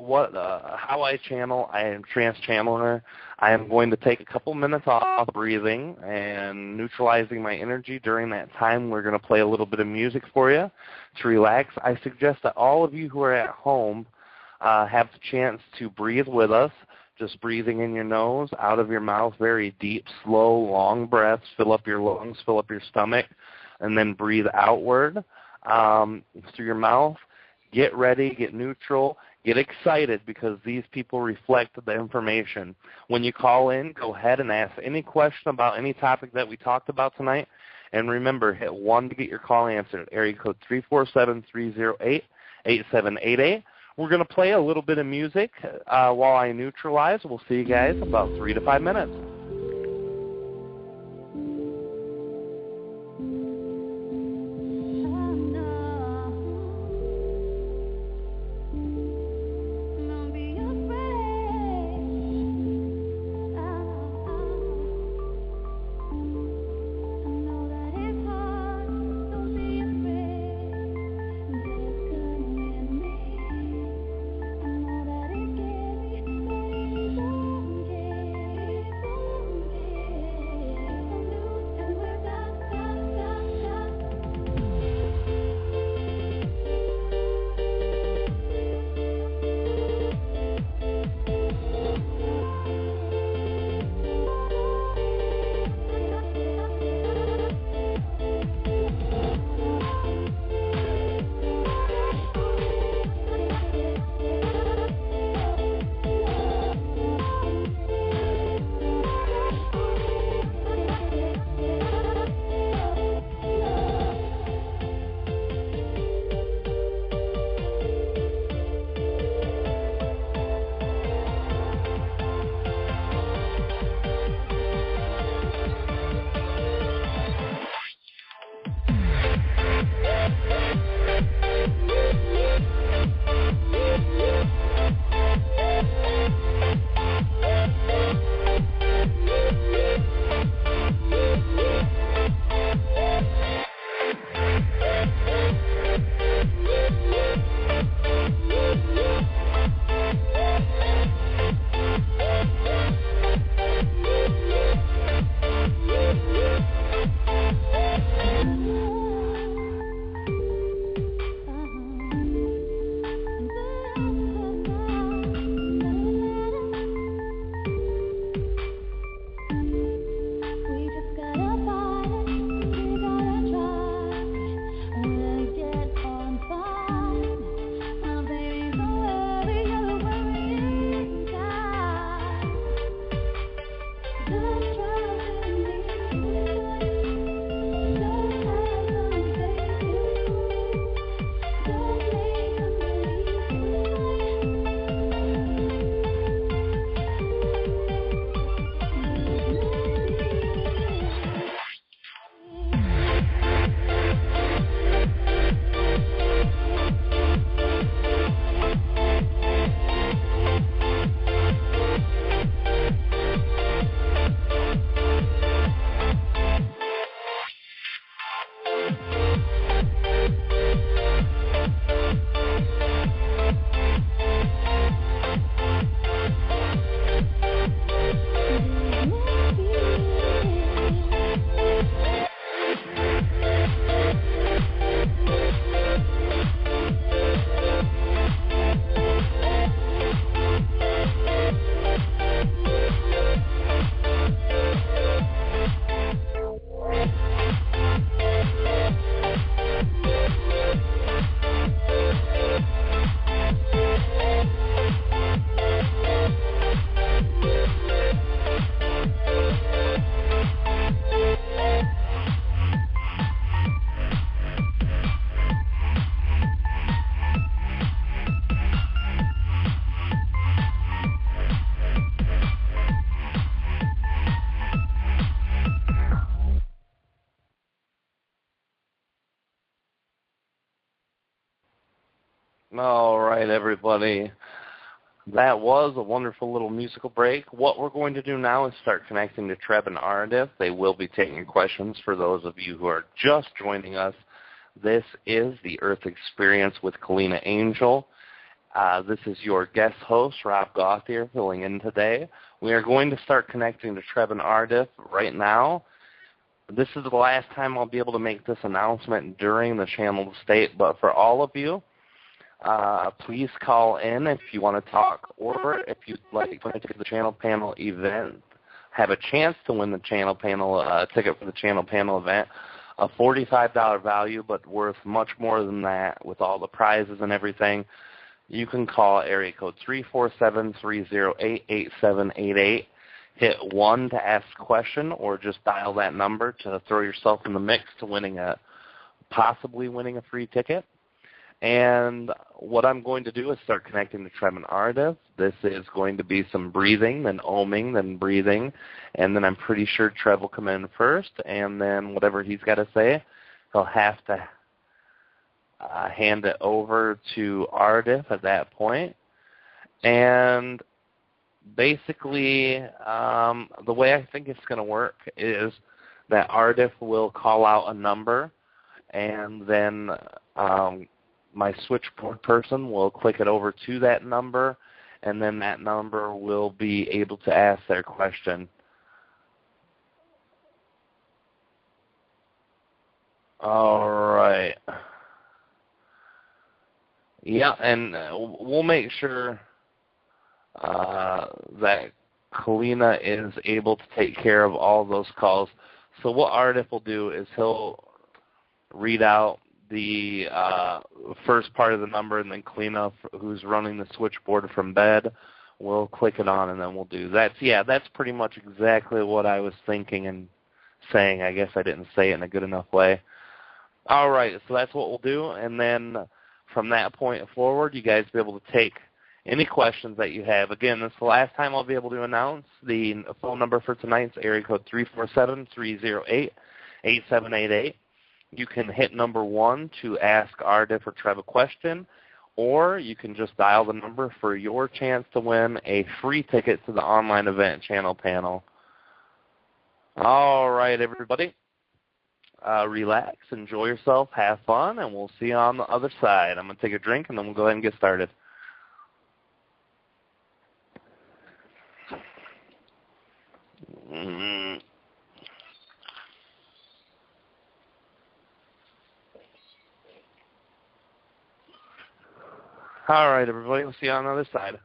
how I channel, I am trance channeler. I am going to take a couple minutes off breathing and neutralizing my energy. During that time, we're going to play a little bit of music for you to relax. I suggest that all of you who are at home have the chance to breathe with us, just breathing in your nose, out of your mouth, very deep, slow, long breaths. Fill up your lungs, fill up your stomach, and then breathe outward through your mouth. Get ready, get neutral, get excited, because these people reflect the information. When you call in, go ahead and ask any question about any topic that we talked about tonight. And remember, hit 1 to get your call answered. Area code 347-308-8788. We're going to play a little bit of music while I neutralize. We'll see you guys in about 3 to 5 minutes. All right, everybody. That was a wonderful little musical break. What we're going to do now is start connecting to TReb and Aridif. They will be taking questions for those of you who are just joining us. This is the Earth Experience with Kalina Angell. This is your guest host, Rob Gauthier, filling in today. We are going to start connecting to TReb and Aridif right now. This is the last time I'll be able to make this announcement during the channel state, but for all of you, please call in if you want to talk, or if you'd like to the channel panel event, have a chance to win the channel panel ticket for the channel panel event, a $45 value, but worth much more than that with all the prizes and everything. You can call area code 347-308-8788. Hit 1 to ask a question, or just dial that number to throw yourself in the mix to possibly winning a free ticket. And what I'm going to do is start connecting to TReb and Aridif. This is going to be some breathing, then oming, then breathing, and then I'm pretty sure TReb will come in first, and then whatever he's got to say, he'll have to hand it over to Aridif at that point. And basically, the way I think it's going to work is that Aridif will call out a number, and then my switchboard person will click it over to that number, and then that number will be able to ask their question. All right. Yeah, and we'll make sure that Kalina is able to take care of all those calls. So what Aridif will do is he'll read out the first part of the number, and then Kalina, who's running the switchboard from bed, will click it on, and then we'll do that. Yeah, that's pretty much exactly what I was thinking and saying. I guess I didn't say it in a good enough way. All right, so that's what we'll do, and then from that point forward, you guys will be able to take any questions that you have. Again, this is the last time I'll be able to announce. The phone number for tonight's area code 347-308-8788. You can hit number 1 to ask Aridif or TReb a question, or you can just dial the number for your chance to win a free ticket to the online event channel panel. All right, everybody. Relax, enjoy yourself, have fun, and we'll see you on the other side. I'm going to take a drink, and then we'll go ahead and get started. All right, everybody, we'll see you on the other side.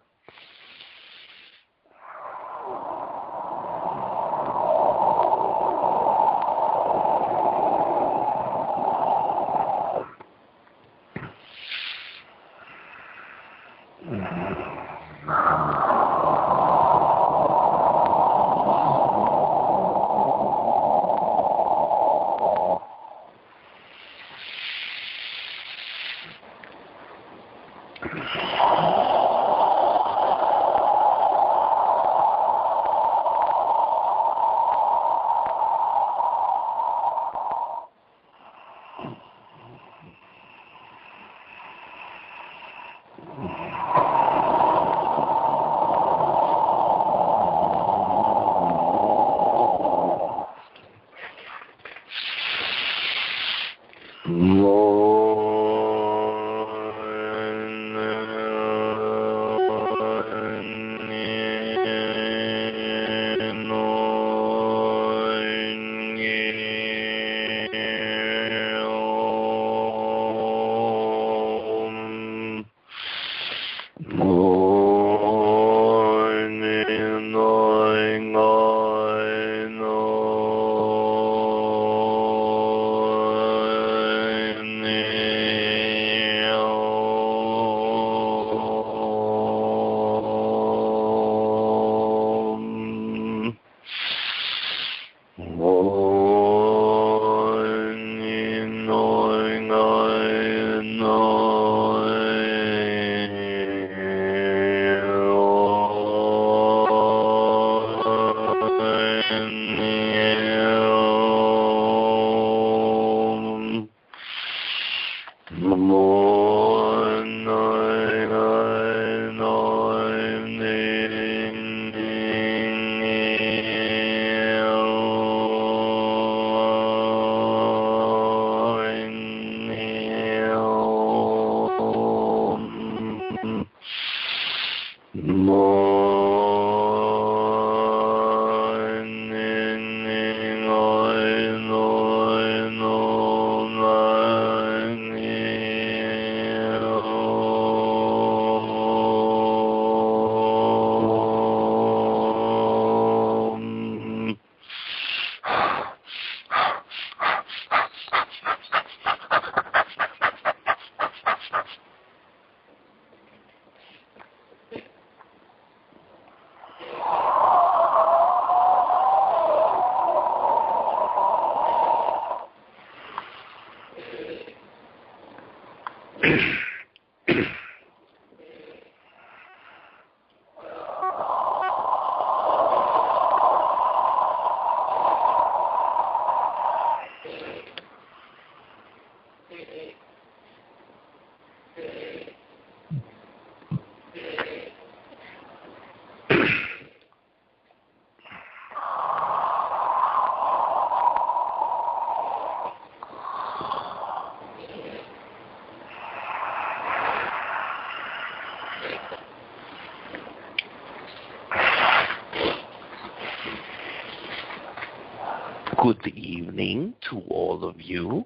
Good evening to all of you.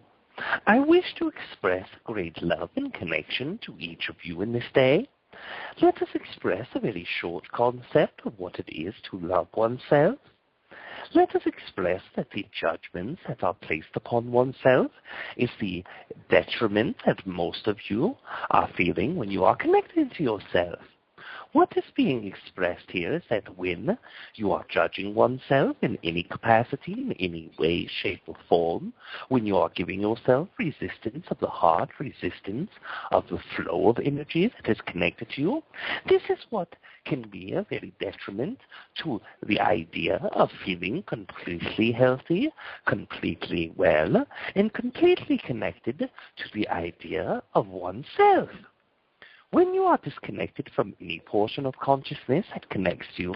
I wish to express great love and connection to each of you in this day. Let us express a very short concept of what it is to love oneself. Let us express that the judgments that are placed upon oneself is the detriment that most of you are feeling when you are connected to yourself. What is being expressed here is that when you are judging oneself in any capacity, in any way, shape, or form, when you are giving yourself resistance of the heart, resistance of the flow of energy that is connected to you, this is what can be a very detriment to the idea of feeling completely healthy, completely well, and completely connected to the idea of oneself. When you are disconnected from any portion of consciousness that connects you,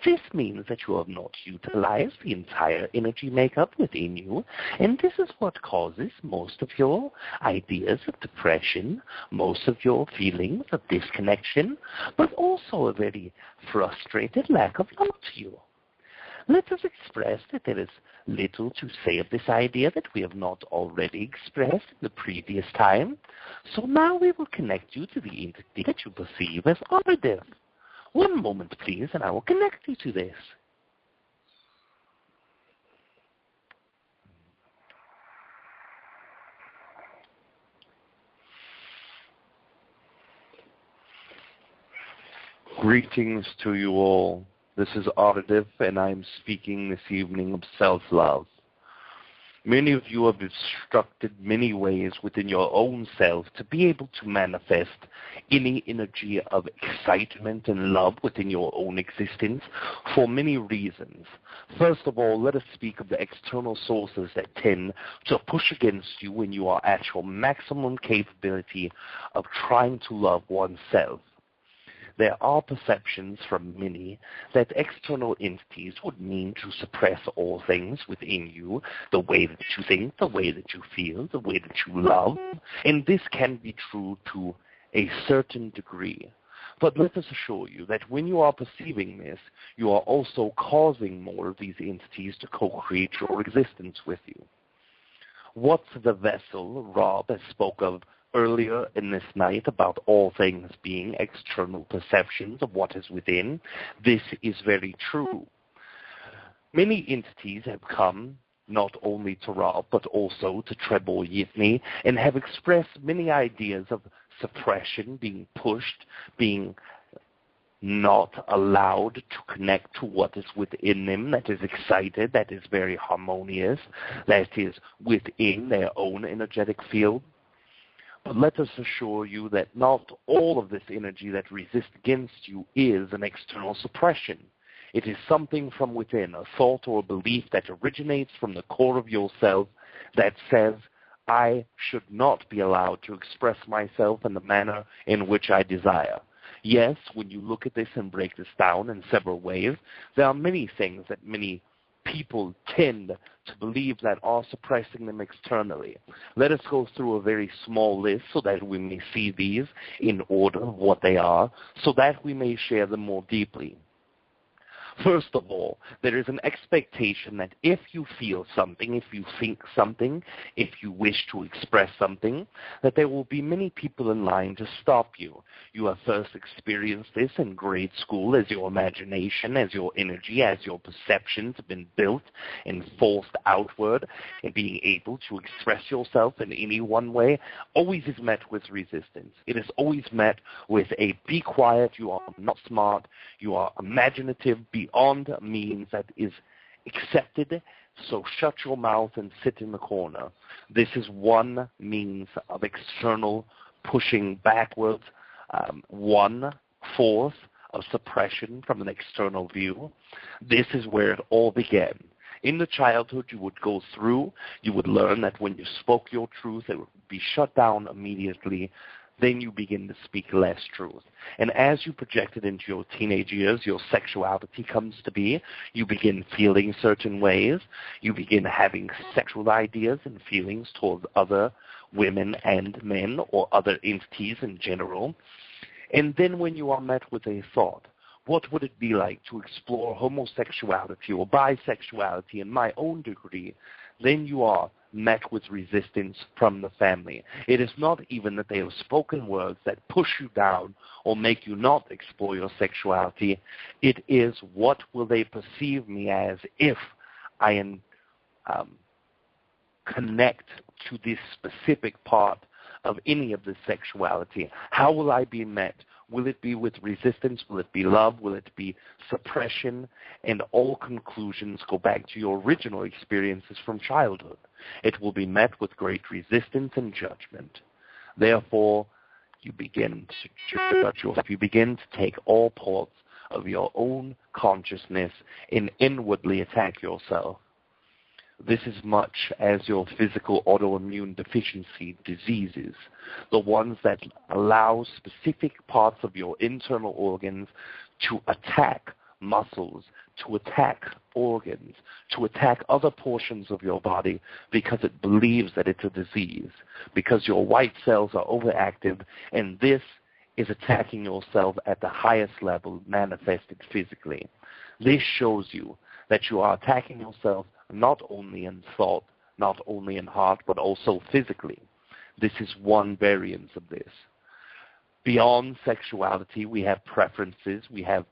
this means that you have not utilized the entire energy makeup within you, and this is what causes most of your ideas of depression, most of your feelings of disconnection, but also a very frustrated lack of love to you. Let us express that there is little to say of this idea that we have not already expressed in the previous time. So now we will connect you to the entity that you perceive as Aridif. One moment, please, and I will connect you to this. Greetings to you all. This is Aridif, and I am speaking this evening of self-love. Many of you have instructed many ways within your own self to be able to manifest any energy of excitement and love within your own existence for many reasons. First of all, let us speak of the external sources that tend to push against you when you are at your maximum capability of trying to love oneself. There are perceptions from many that external entities would mean to suppress all things within you, the way that you think, the way that you feel, the way that you love, and this can be true to a certain degree. But let us assure you that when you are perceiving this, you are also causing more of these entities to co-create your existence with you. What's the vessel Rob has spoke of earlier in this night about all things being external perceptions of what is within, this is very true. Many entities have come not only to Rob but also to TReb Bor Yit-NE and have expressed many ideas of suppression, being pushed, being not allowed to connect to what is within them, that is excited, that is very harmonious, that is within their own energetic field. But let us assure you that not all of this energy that resists against you is an external suppression. It is something from within, a thought or a belief that originates from the core of yourself that says, I should not be allowed to express myself in the manner in which I desire. Yes, when you look at this and break this down in several ways, there are many things that many people tend to believe that are suppressing them externally. Let us go through a very small list so that we may see these in order of what they are, so that we may share them more deeply. First of all, there is an expectation that if you feel something, if you think something, if you wish to express something, that there will be many people in line to stop you. You have first experienced this in grade school as your imagination, as your energy, as your perceptions have been built and forced outward, and being able to express yourself in any one way always is met with resistance. It is always met with a be quiet, you are not smart, you are imaginative, beyond means that is accepted, so shut your mouth and sit in the corner. This is one means of external pushing backwards 1/4 of suppression from an external view. This is where it all began. In the childhood, you would go through, you would learn that when you spoke your truth, it would be shut down immediately. Then you begin to speak less truth. And as you project it into your teenage years, your sexuality comes to be. You begin feeling certain ways. You begin having sexual ideas and feelings towards other women and men or other entities in general. And then when you are met with a thought, what would it be like to explore homosexuality or bisexuality in my own degree? Then you are met with resistance from the family. It is not even that they have spoken words that push you down or make you not explore your sexuality. It is what will they perceive me as if I connect to this specific part of any of this sexuality. How will I be met? Will it be with resistance? Will it be love? Will it be suppression? And all conclusions go back to your original experiences from childhood. It will be met with great resistance and judgment. Therefore, you begin to judge yourself. You begin to take all parts of your own consciousness and inwardly attack yourself. This is much as your physical autoimmune deficiency diseases, the ones that allow specific parts of your internal organs to attack muscles, to attack organs, to attack other portions of your body because it believes that it's a disease, because your white cells are overactive, and this is attacking yourself at the highest level manifested physically. This shows you that you are attacking yourself not only in thought, not only in heart, but also physically. This is one variance of this. Beyond sexuality, we have preferences, we have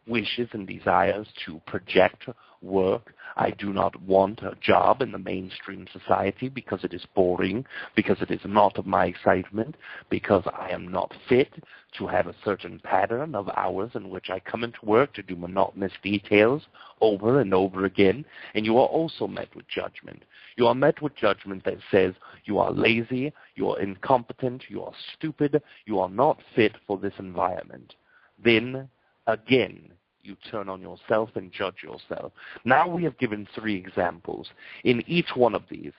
wishes and desires to project work. I do not want a job in the mainstream society because it is boring, because it is not of my excitement, because I am not fit to have a certain pattern of hours in which I come into work to do monotonous details over and over again. And you are also met with judgment. You are met with judgment that says you are lazy, you are incompetent, you are stupid, you are not fit for this environment. Then again, you turn on yourself and judge yourself. Now we have given 3 examples. In each one of these,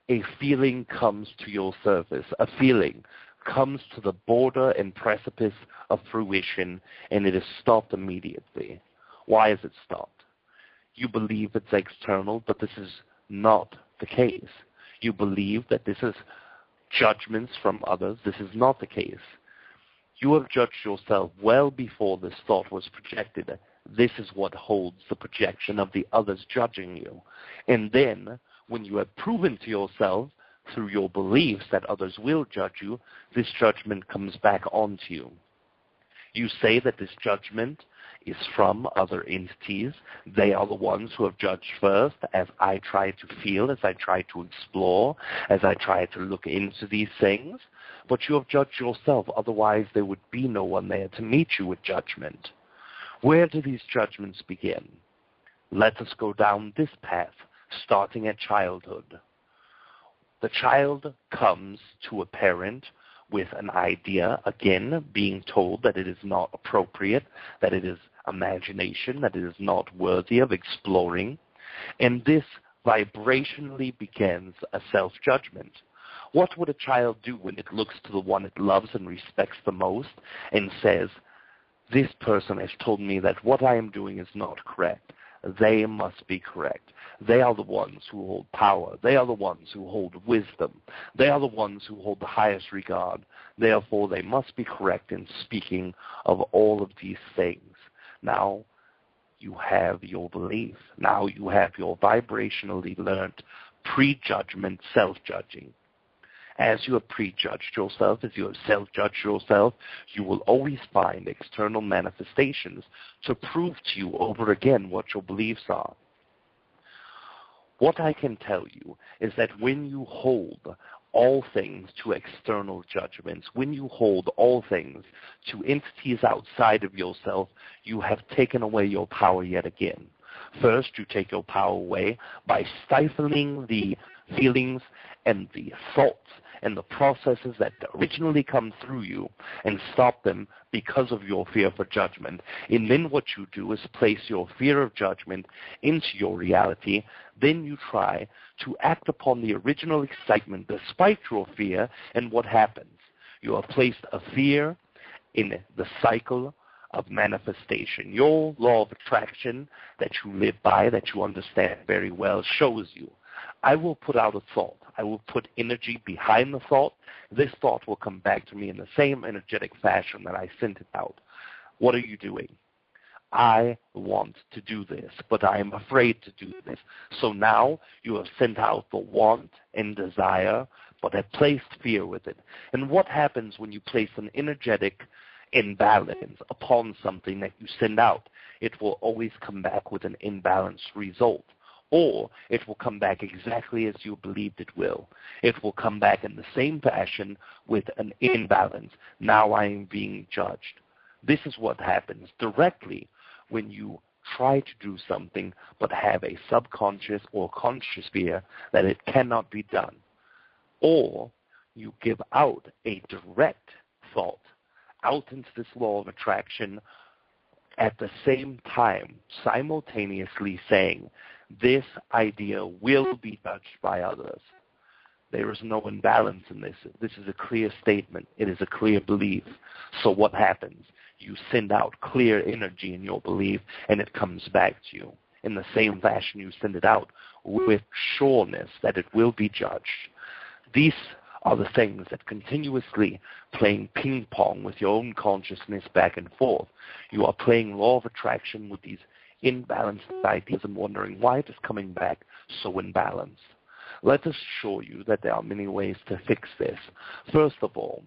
a feeling comes to your surface. A feeling comes to the border and precipice of fruition, and it is stopped immediately. Why is it stopped? You believe it's external, but this is not the case. You believe that this is judgments from others. This is not the case. You have judged yourself well before this thought was projected. This is what holds the projection of the others judging you. And then, when you have proven to yourself through your beliefs that others will judge you, this judgment comes back onto you. You say that this judgment is from other entities. They are the ones who have judged first, as I try to feel, as I try to explore, as I try to look into these things. But you have judged yourself, otherwise there would be no one there to meet you with judgment. Where do these judgments begin? Let us go down this path, starting at childhood. The child comes to a parent with an idea, again, being told that it is not appropriate, that it is imagination, that it is not worthy of exploring. And this vibrationally begins a self-judgment. What would a child do when it looks to the one it loves and respects the most and says, this person has told me that what I am doing is not correct. They must be correct. They are the ones who hold power. They are the ones who hold wisdom. They are the ones who hold the highest regard. Therefore, they must be correct in speaking of all of these things. Now, you have your belief. Now you have your vibrationally learned prejudgment self-judging. As you have prejudged yourself, as you have self-judged yourself, you will always find external manifestations to prove to you over again what your beliefs are. What I can tell you is that when you hold all things to external judgments, when you hold all things to entities outside of yourself, you have taken away your power yet again. First, you take your power away by stifling the feelings and the thoughts and the processes that originally come through you and stop them because of your fear for judgment. And then what you do is place your fear of judgment into your reality. Then you try to act upon the original excitement despite your fear, and what happens? You have placed a fear in the cycle of manifestation. Your law of attraction that you live by, that you understand very well, shows you, I will put out a thought. I will put energy behind the thought. This thought will come back to me in the same energetic fashion that I sent it out. What are you doing? I want to do this, but I am afraid to do this. So now you have sent out the want and desire, but have placed fear with it. And what happens when you place an energetic imbalance upon something that you send out? It will always come back with an imbalanced result. Or it will come back exactly as you believed it will. It will come back in the same fashion with an imbalance. Now I am being judged. This is what happens directly when you try to do something but have a subconscious or conscious fear that it cannot be done. Or you give out a direct thought out into this law of attraction at the same time, simultaneously saying, this idea will be judged by others. There is no imbalance in this. This is a clear statement. It is a clear belief. So what happens? You send out clear energy in your belief, and it comes back to you. In the same fashion you send it out with sureness that it will be judged. These are the things that continuously playing ping pong with your own consciousness back and forth. You are playing law of attraction with these imbalanced ideas and wondering why it is coming back so imbalanced. Let us show you that there are many ways to fix this. First of all,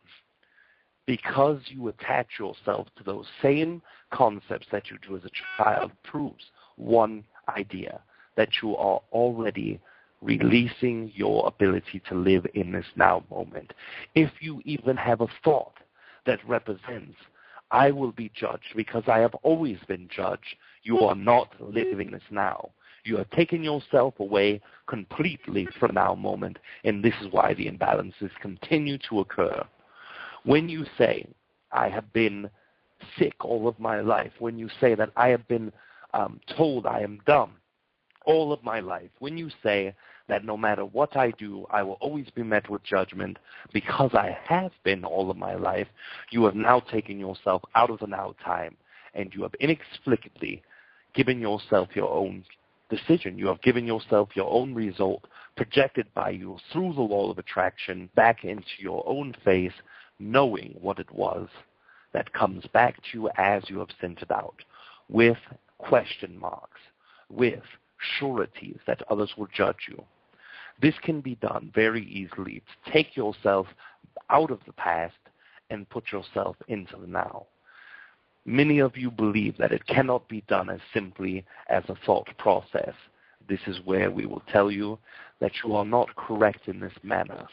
because you attach yourself to those same concepts that you do as a child, proves one idea, that you are already releasing your ability to live in this now moment. If you even have a thought that represents, I will be judged because I have always been judged, you are not living this now. You are taking yourself away completely from now moment, and this is why the imbalances continue to occur. When you say, I have been sick all of my life, when you say that I have been told I am dumb all of my life, when you say that no matter what I do, I will always be met with judgment because I have been all of my life, you have now taken yourself out of the now time, and you have inexplicably given yourself your own decision. You have given yourself your own result projected by you through the law of attraction back into your own face, knowing what it was that comes back to you as you have sent it out, with question marks, with sureties that others will judge you. This can be done very easily to take yourself out of the past and put yourself into the now. Many of you believe that it cannot be done as simply as a thought process. This is where we will tell you that you are not correct in this manner.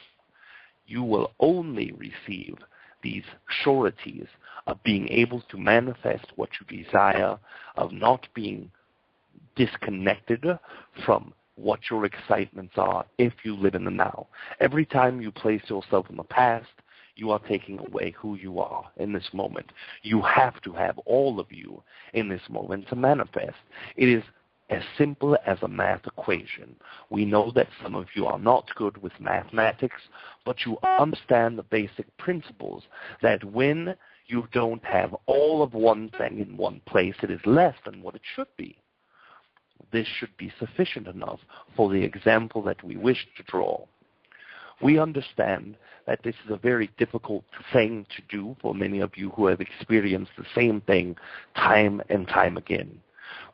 You will only receive these sureties of being able to manifest what you desire, of not being disconnected from what your excitements are if you live in the now. Every time you place yourself in the past, you are taking away who you are in this moment. You have to have all of you in this moment to manifest. It is as simple as a math equation. We know that some of you are not good with mathematics, but you understand the basic principles that when you don't have all of one thing in one place, it is less than what it should be. This should be sufficient enough for the example that we wish to draw. We understand that this is a very difficult thing to do for many of you who have experienced the same thing time and time again.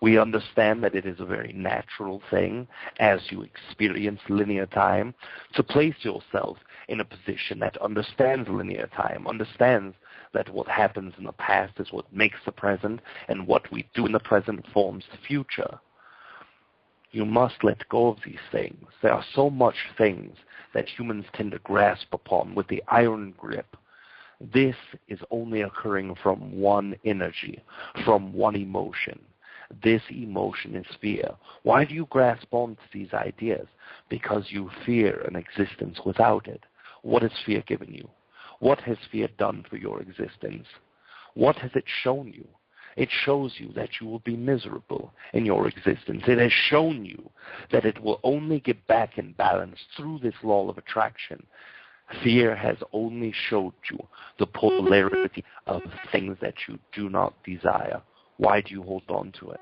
We understand that it is a very natural thing as you experience linear time to place yourself in a position that understands linear time, understands that what happens in the past is what makes the present, and what we do in the present forms the future. You must let go of these things. There are so much things that humans tend to grasp upon with the iron grip. This is only occurring from one energy, from one emotion. This emotion is fear. Why do you grasp onto these ideas? Because you fear an existence without it. What has fear given you? What has fear done for your existence? What has it shown you? It shows you that you will be miserable in your existence. It has shown you that it will only get back in balance through this law of attraction. Fear has only showed you the polarity of things that you do not desire. Why do you hold on to it?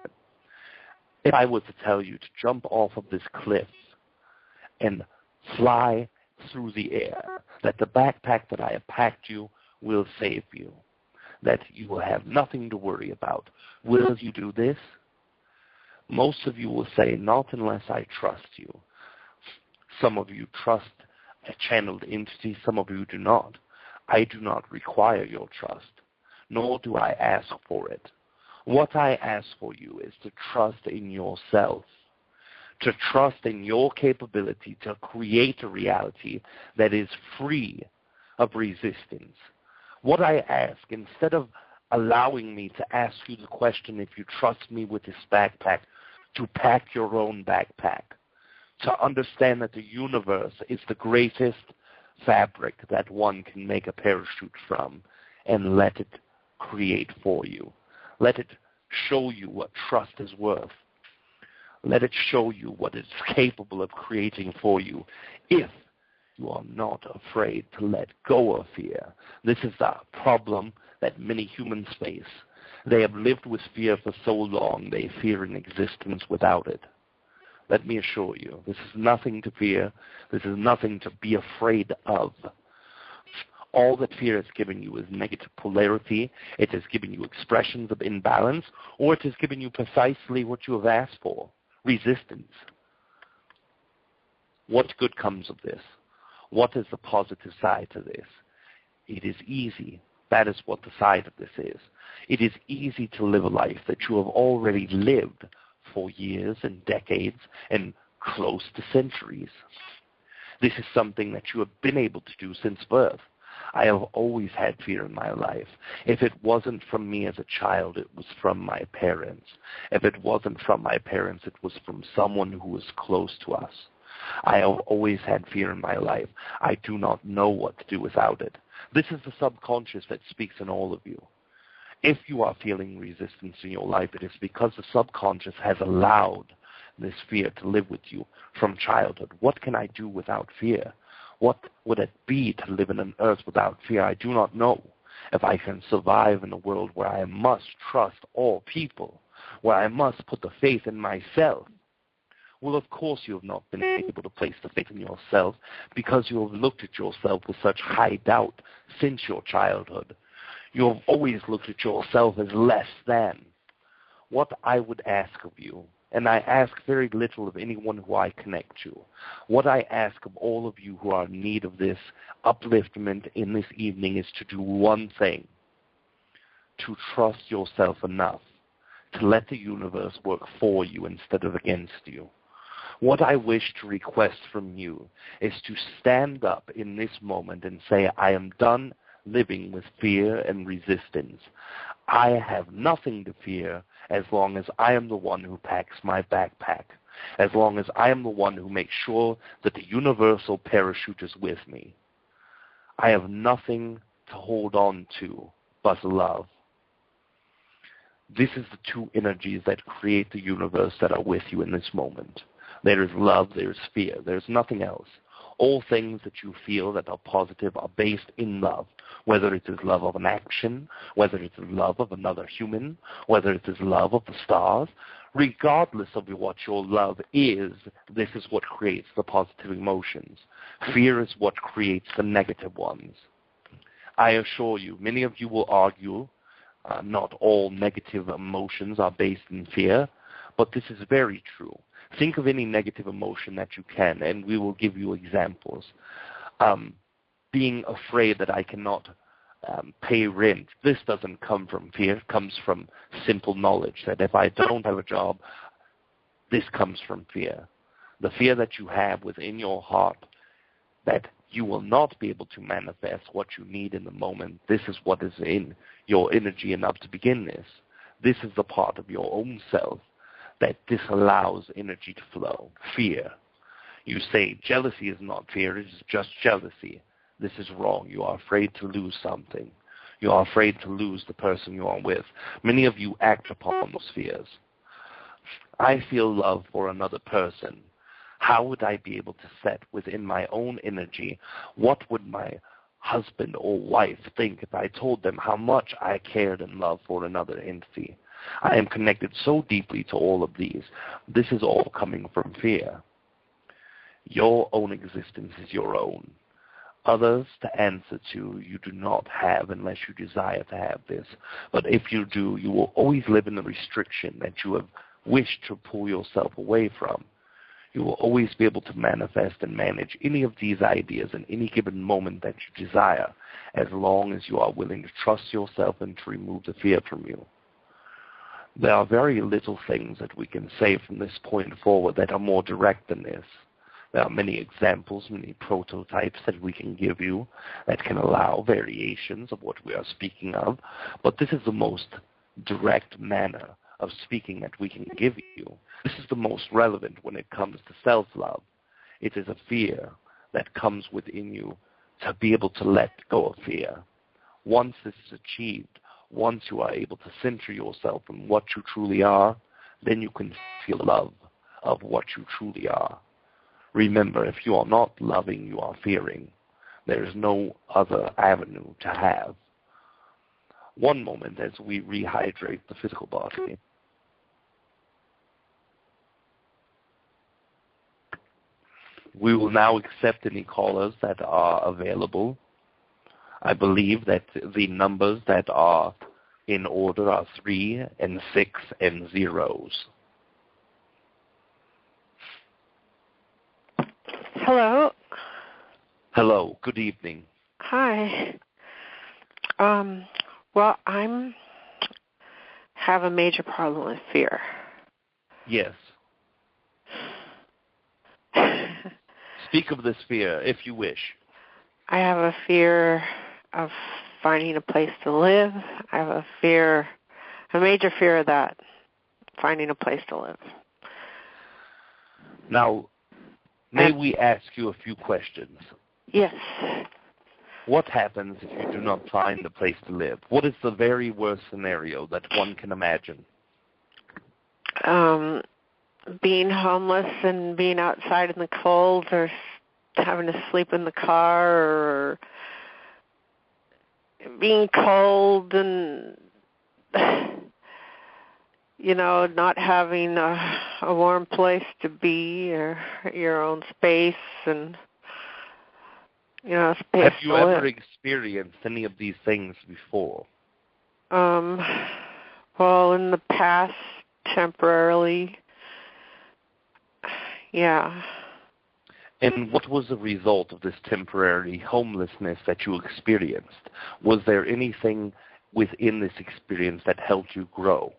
If I were to tell you to jump off of this cliff and fly through the air, that the backpack that I have packed you will save you, that you will have nothing to worry about, will you do this? Most of you will say, not unless I trust you. Some of you trust a channeled entity, some of you do not. I do not require your trust, nor do I ask for it. What I ask for you is to trust in yourself, to trust in your capability to create a reality that is free of resistance. What I ask, instead of allowing me to ask you the question if you trust me with this backpack, to pack your own backpack, to understand that the universe is the greatest fabric that one can make a parachute from, and let it create for you. Let it show you what trust is worth. Let it show you what it's capable of creating for you if you are not afraid to let go of fear. This is the problem that many humans face. They have lived with fear for so long, they fear an existence without it. Let me assure you, this is nothing to fear. This is nothing to be afraid of. All that fear has given you is negative polarity. It has given you expressions of imbalance, or it has given you precisely what you have asked for, resistance. What good comes of this? What is the positive side to this? It is easy. That is what the side of this is. It is easy to live a life that you have already lived for years and decades and close to centuries. This is something that you have been able to do since birth. I have always had fear in my life. If it wasn't from me as a child, it was from my parents. If it wasn't from my parents, it was from someone who was close to us. I have always had fear in my life. I do not know what to do without it. This is the subconscious that speaks in all of you. If you are feeling resistance in your life, it is because the subconscious has allowed this fear to live with you from childhood. What can I do without fear? What would it be to live in an earth without fear? I do not know. If I can survive in a world where I must trust all people, where I must put the faith in myself, well, of course you have not been able to place the faith in yourself because you have looked at yourself with such high doubt since your childhood. You have always looked at yourself as less than. What I would ask of you, and I ask very little of anyone who I connect to, what I ask of all of you who are in need of this upliftment in this evening is to do one thing: to trust yourself enough to let the universe work for you instead of against you. What I wish to request from you is to stand up in this moment and say, I am done living with fear and resistance. I have nothing to fear as long as I am the one who packs my backpack, as long as I am the one who makes sure that the universal parachute is with me. I have nothing to hold on to but love. This is the two energies that create the universe that are with you in this moment. There is love, there is fear, there is nothing else. All things that you feel that are positive are based in love, whether it is love of an action, whether it is love of another human, whether it is love of the stars. Regardless of what your love is, this is what creates the positive emotions. Fear is what creates the negative ones. I assure you, many of you will argue, not all negative emotions are based in fear, but this is very true. Think of any negative emotion that you can, and we will give you examples. Being afraid that I cannot pay rent, this doesn't come from fear. It comes from simple knowledge that if I don't have a job, this comes from fear. The fear that you have within your heart that you will not be able to manifest what you need in the moment, this is what is in your energy enough to begin this. This is the part of your own self that disallows energy to flow. Fear. You say jealousy is not fear, it is just jealousy. This is wrong. You are afraid to lose something. You are afraid to lose the person you are with. Many of you act upon those fears. I feel love for another person. How would I be able to set within my own energy? What would my husband or wife think if I told them how much I cared and loved for another entity? I am connected so deeply to all of these. This is all coming from fear. Your own existence is your own. Others to answer to you do not have unless you desire to have this. But if you do, you will always live in the restriction that you have wished to pull yourself away from. You will always be able to manifest and manage any of these ideas in any given moment that you desire, as long as you are willing to trust yourself and to remove the fear from you. There are very little things that we can say from this point forward that are more direct than this. There are many examples, many prototypes that we can give you that can allow variations of what we are speaking of, but this is the most direct manner of speaking that we can give you. This is the most relevant when it comes to self-love. It is a fear that comes within you to be able to let go of fear. Once this is achieved, once you are able to center yourself in what you truly are, then you can feel love of what you truly are. Remember, if you are not loving, you are fearing. There is no other avenue to have. One moment as we rehydrate the physical body. We will now accept any callers that are available. I believe that the numbers that are in order are 3 and 6 and 0s. Hello. Hello. Good evening. Hi. Well, have a major problem with fear. Yes. Speak of this fear, if you wish. I have a fear of finding a place to live. I have a major fear of that, finding a place to live. Now, may we ask you a few questions? Yes. What happens if you do not find a place to live? What is the very worst scenario that one can imagine? Being homeless and being outside in the cold, or having to sleep in the car, or being cold and, not having a warm place to be, or your own space, and, space. Have you ever experienced any of these things before? Well, in the past, temporarily, yeah. And what was the result of this temporary homelessness that you experienced? Was there anything within this experience that helped you grow?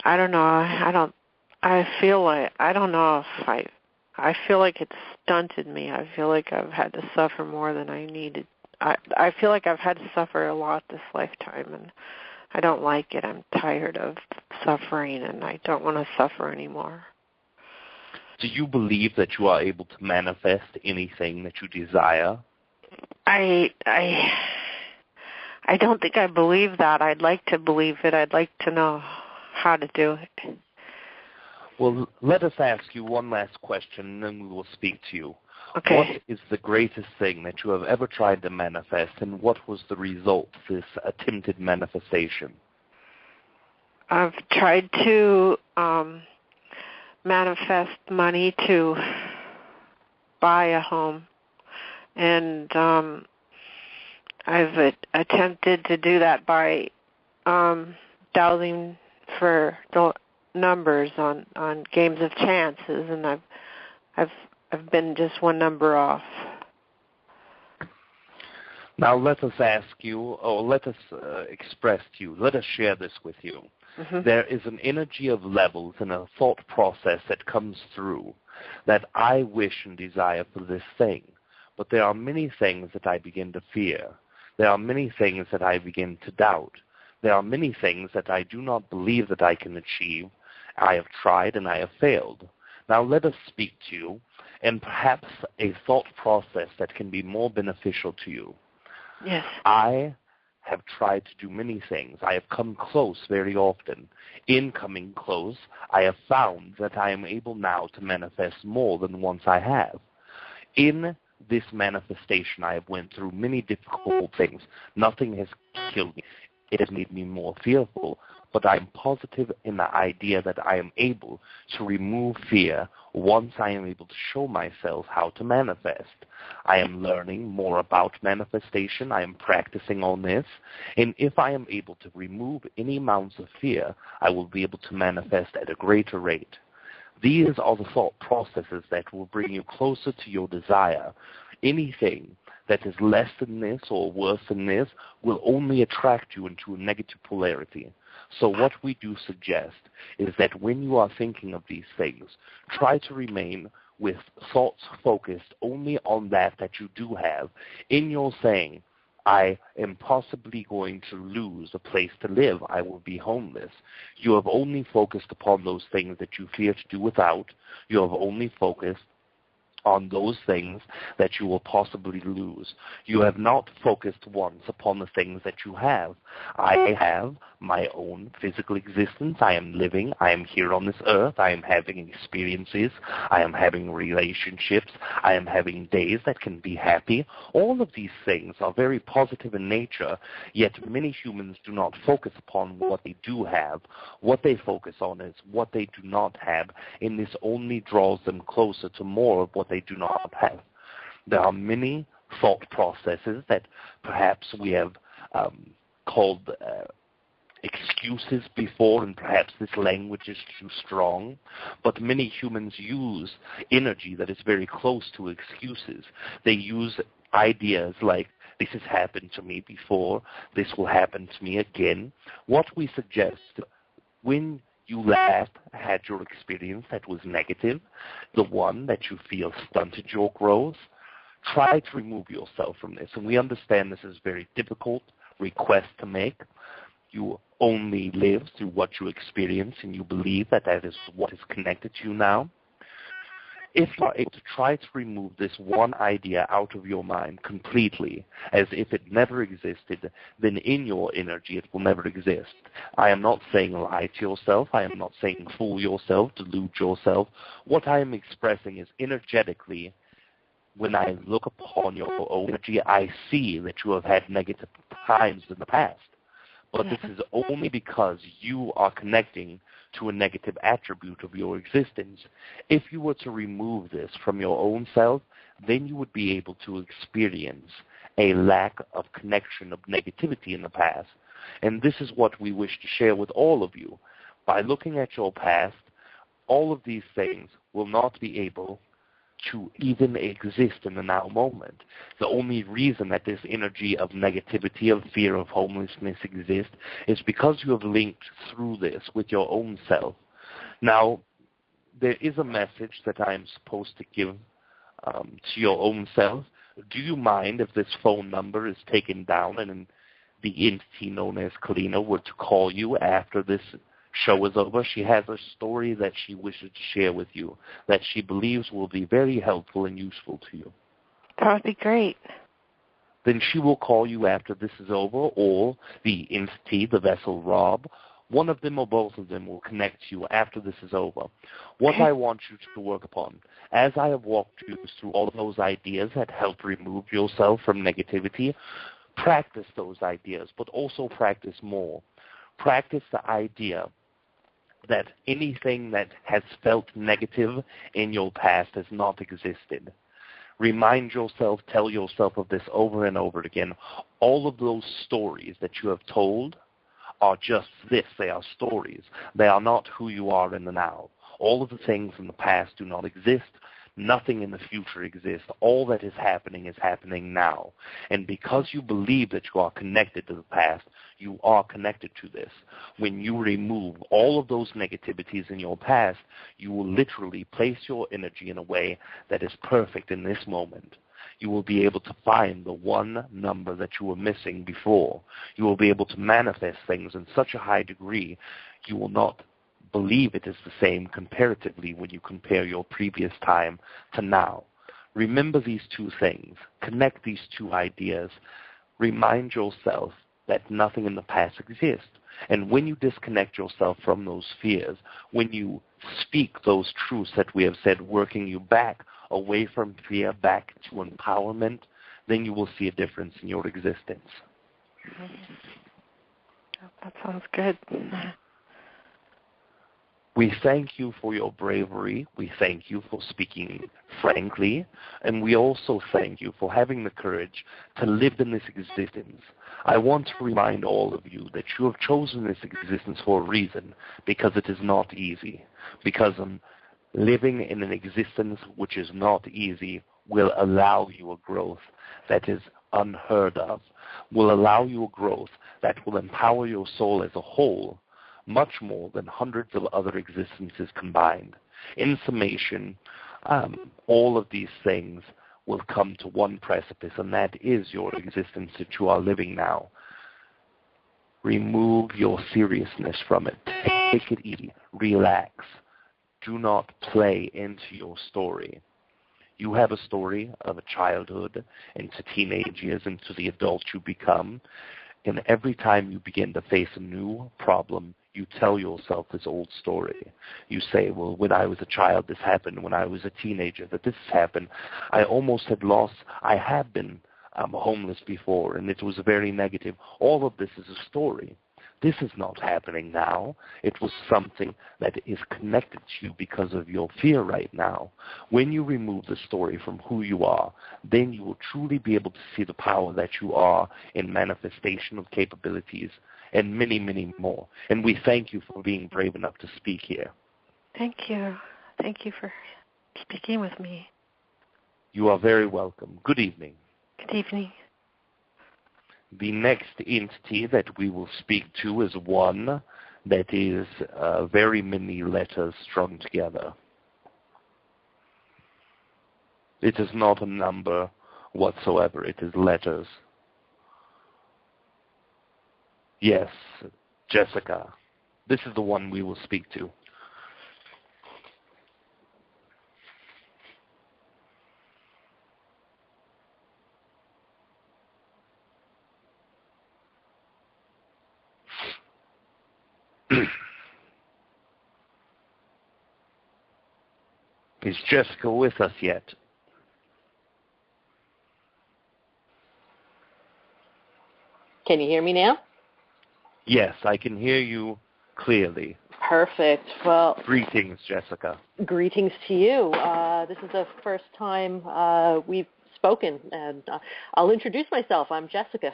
I don't know. I feel like it's stunted me. I feel like I've had to suffer more than I needed. I feel like I've had to suffer a lot this lifetime, and I don't like it. I'm tired of suffering, and I don't want to suffer anymore. Do you believe that you are able to manifest anything that you desire? I don't think I believe that. I'd like to believe it. I'd like to know how to do it. Well, let us ask you one last question, and then we will speak to you. Okay. What is the greatest thing that you have ever tried to manifest, and what was the result of this attempted manifestation? I've tried to manifest money to buy a home, and I've attempted to do that by dowsing for the numbers on games of chances, and I've been just one number off. Now let us ask you, or let us express to you, let us share this with you. Mm-hmm. There is an energy of levels and a thought process that comes through that I wish and desire for this thing. But there are many things that I begin to fear. There are many things that I begin to doubt. There are many things that I do not believe that I can achieve. I have tried and I have failed. Now let us speak to you and perhaps a thought process that can be more beneficial to you. Yes. I have tried to do many things. I have come close very often. In coming close, I have found that I am able now to manifest more than once I have. In this manifestation, I have went through many difficult things. Nothing has killed me. It has made me more fearful. But I am positive in the idea that I am able to remove fear once I am able to show myself how to manifest. I am learning more about manifestation. I am practicing on this. And if I am able to remove any amounts of fear, I will be able to manifest at a greater rate. These are the thought processes that will bring you closer to your desire. Anything that is less than this or worse than this will only attract you into a negative polarity. So what we do suggest is that when you are thinking of these things, try to remain with thoughts focused only on that you do have. In your saying, I am possibly going to lose a place to live, I will be homeless, you have only focused upon those things that you fear to do without. You have only focused on those things that you will possibly lose. You have not focused once upon the things that you have. I have my own physical existence. I am living. I am here on this earth. I am having experiences. I am having relationships. I am having days that can be happy. All of these things are very positive in nature, yet many humans do not focus upon what they do have. What they focus on is what they do not have, and this only draws them closer to more of what they do not have. There are many thought processes that perhaps we have called excuses before, and perhaps this language is too strong, but many humans use energy that is very close to excuses. They use ideas like, this has happened to me before, this will happen to me again. What we suggest, when you last had your experience that was negative, the one that you feel stunted your growth, try to remove yourself from this. And we understand this is a very difficult request to make. You only live through what you experience, and you believe that is what is connected to you now. If you are able to try to remove this one idea out of your mind completely, as if it never existed, then in your energy it will never exist. I am not saying lie to yourself. I am not saying fool yourself, delude yourself. What I am expressing is energetically, when I look upon your own energy, I see that you have had negative times in the past. But this is only because you are connecting to a negative attribute of your existence. If you were to remove this from your own self, then you would be able to experience a lack of connection of negativity in the past. And this is what we wish to share with all of you. By looking at your past, all of these things will not be able to even exist in the now moment. The only reason that this energy of negativity, of fear, of homelessness exists is because you have linked through this with your own self. Now, there is a message that I am supposed to give to your own self. Do you mind if this phone number is taken down and the entity known as Kalina were to call you after this show is over? She has a story that she wishes to share with you that she believes will be very helpful and useful to you. That would be great. Then she will call you after this is over, or the entity, the vessel Rob, one of them or both of them will connect you after this is over. What I want you to work upon, as I have walked you through all of those ideas that help remove yourself from negativity, practice those ideas, but also practice more. Practice the idea that anything that has felt negative in your past has not existed. Remind yourself, tell yourself of this over and over again. All of those stories that you have told are just this. They are stories. They are not who you are in the now. All of the things in the past do not exist. Nothing in the future exists. All that is happening now. And because you believe that you are connected to the past, you are connected to this. When you remove all of those negativities in your past, you will literally place your energy in a way that is perfect in this moment. You will be able to find the one number that you were missing before. You will be able to manifest things in such a high degree, you will not believe it is the same comparatively when you compare your previous time to now. Remember these two things. Connect these two ideas. Remind yourself that nothing in the past exists. And when you disconnect yourself from those fears, when you speak those truths that we have said, working you back away from fear, back to empowerment, then you will see a difference in your existence. That sounds good. We thank you for your bravery. We thank you for speaking frankly. And we also thank you for having the courage to live in this existence. I want to remind all of you that you have chosen this existence for a reason, because it is not easy. Because living in an existence which is not easy will allow you a growth that is unheard of, will allow you a growth that will empower your soul as a whole, much more than hundreds of other existences combined. In summation, all of these things will come to one precipice, and that is your existence that you are living now. Remove your seriousness from it. Take it easy. Relax. Do not play into your story. You have a story of a childhood into teenage years, into the adult you become. And every time you begin to face a new problem, you tell yourself this old story. You say, well, when I was a child, this happened. When I was a teenager, that this happened. I have been homeless before, and it was very negative. All of this is a story. This is not happening now. It was something that is connected to you because of your fear right now. When you remove the story from who you are, then you will truly be able to see the power that you are in manifestation of capabilities and many, many more. And we thank you for being brave enough to speak here. Thank you. Thank you for speaking with me. You are very welcome. Good evening. Good evening. The next entity that we will speak to is one that is very many letters strung together. It is not a number whatsoever. It is letters. Yes, Jessica. This is the one we will speak to. Is Jessica with us yet? Can you hear me now? Yes, I can hear you clearly. Perfect. Well, greetings, Jessica. Greetings to you. This is the first time we've spoken, and I'll introduce myself. I'm Jessica.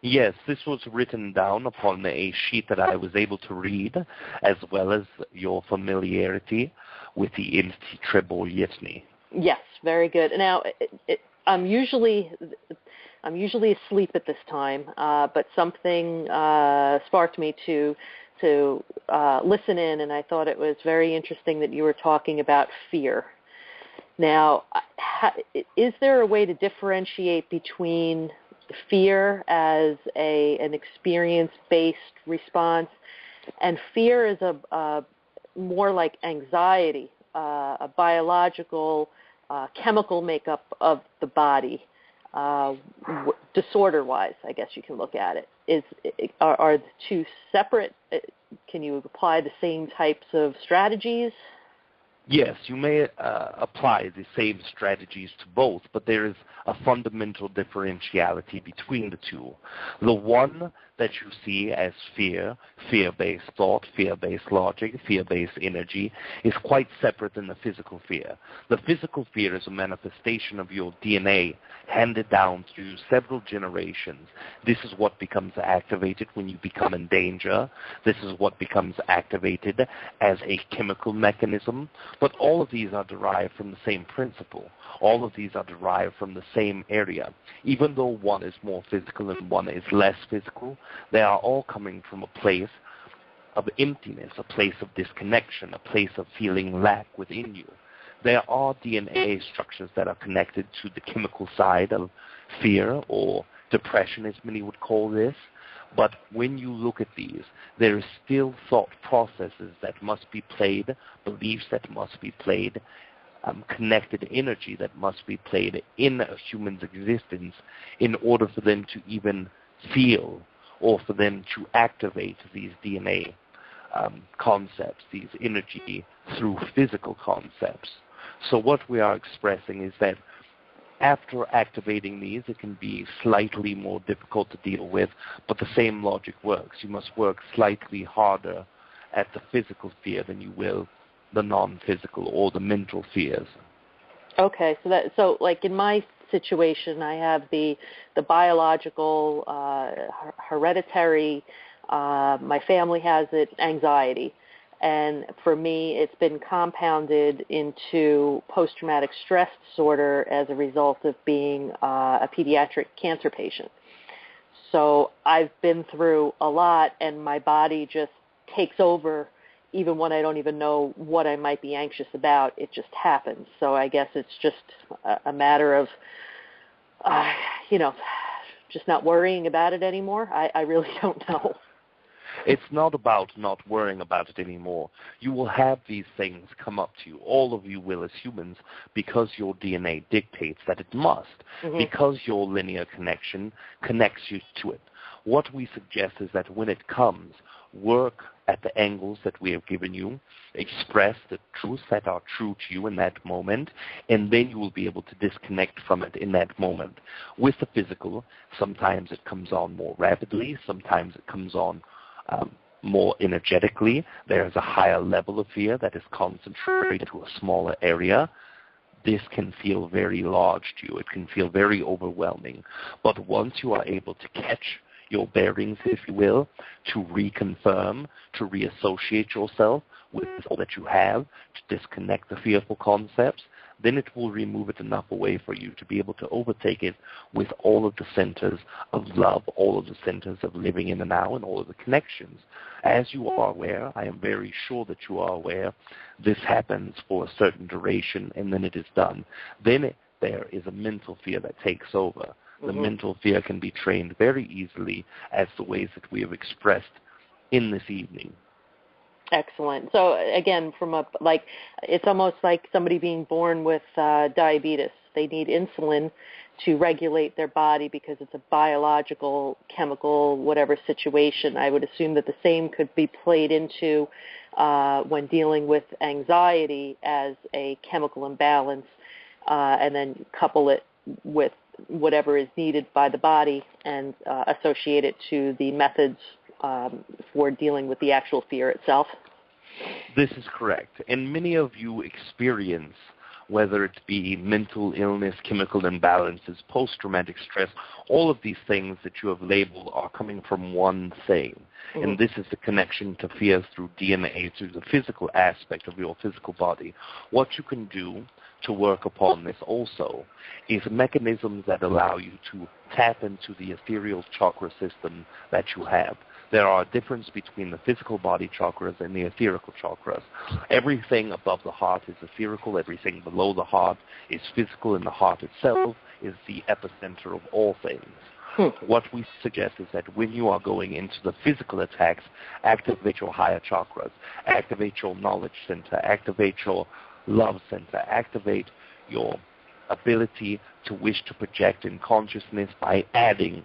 Yes, this was written down upon a sheet that I was able to read, as well as your familiarity with the entity TReb Bor Yit-NE. Yes, very good. Now, I'm usually asleep at this time, but something sparked me to listen in, and I thought it was very interesting that you were talking about fear. Now, is there a way to differentiate between fear as an experience-based response, and fear is a more like anxiety, a biological, chemical makeup of the body, disorder-wise, I guess you can look at it. Are the two separate? Can you apply the same types of strategies? Yes, you may apply the same strategies to both, but there is a fundamental differentiality between the two. The one that you see as fear, fear-based thought, fear-based logic, fear-based energy, is quite separate than the physical fear. The physical fear is a manifestation of your DNA handed down through several generations. This is what becomes activated when you become in danger. This is what becomes activated as a chemical mechanism. But all of these are derived from the same principle. All of these are derived from the same area. Even though one is more physical and one is less physical, they are all coming from a place of emptiness, a place of disconnection, a place of feeling lack within you. There are DNA structures that are connected to the chemical side of fear, or depression as many would call this, But when you look at these, there is still thought processes that must be played, beliefs that must be played, connected energy that must be played in a human's existence in order for them to even feel or for them to activate these DNA concepts, these energy through physical concepts. So what we are expressing is that after activating these, it can be slightly more difficult to deal with, but the same logic works. You must work slightly harder at the physical fear than you will the non-physical or the mental fears. Okay, so like in my situation, I have the biological, hereditary, my family has it, anxiety. And for me, it's been compounded into post-traumatic stress disorder as a result of being a pediatric cancer patient. So I've been through a lot, and my body just takes over. Even when I don't even know what I might be anxious about, it just happens. So I guess it's just a matter of, just not worrying about it anymore. I really don't know. It's not about not worrying about it anymore. You will have these things come up to you. All of you will as humans, because your DNA dictates that it must, because your linear connection connects you to it. What we suggest is that when it comes, work at the angles that we have given you, express the truths that are true to you in that moment, and then you will be able to disconnect from it in that moment. With the physical, sometimes it comes on more rapidly, sometimes it comes on more energetically. There's a higher level of fear that is concentrated to a smaller area. This can feel very large to you. It can feel very overwhelming. But once you are able to catch your bearings, if you will, to reconfirm, to reassociate yourself with all that you have, to disconnect the fearful concepts, then it will remove it enough away for you to be able to overtake it with all of the centers of love, all of the centers of living in the now, and all of the connections. As you are aware, I am very sure that you are aware, this happens for a certain duration, and then it is done. Then there is a mental fear that takes over. The mental fear can be trained very easily as the ways that we have expressed in this evening. Excellent. So again, it's almost like somebody being born with diabetes. They need insulin to regulate their body because it's a biological, chemical, whatever situation. I would assume that the same could be played into when dealing with anxiety as a chemical imbalance, and then couple it with whatever is needed by the body and associate it to the methods for dealing with the actual fear itself. This is correct. And many of you experience, whether it be mental illness, chemical imbalances, post-traumatic stress, all of these things that you have labeled are coming from one thing. And this is the connection to fears through DNA, through the physical aspect of your physical body. What you can do to work upon this also is mechanisms that allow you to tap into the ethereal chakra system that you have. There are a difference between the physical body chakras and the etherical chakras. Everything above the heart is etherical. Everything below the heart is physical, and the heart itself is the epicenter of all things. What we suggest is that when you are going into the physical attacks, activate your higher chakras, activate your knowledge center, activate your love center, activate your ability to wish to project in consciousness by adding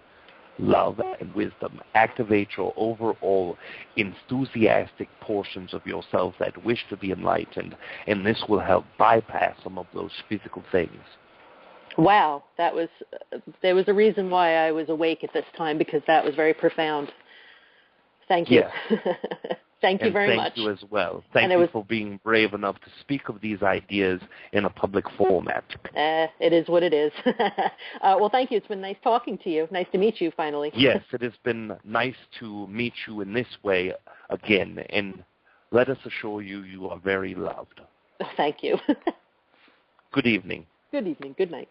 love and wisdom. Activate your overall enthusiastic portions of yourself that wish to be enlightened, and this will help bypass some of those physical things. Wow, there was a reason why I was awake at this time, because that was very profound. Thank you. Yes. Thank you very much. Thank you as well. Thank you for being brave enough to speak of these ideas in a public format. It is what it is. Well, thank you. It's been nice talking to you. Nice to meet you finally. Yes, it has been nice to meet you in this way again. And let us assure you, you are very loved. Thank you. Good evening. Good evening. Good night.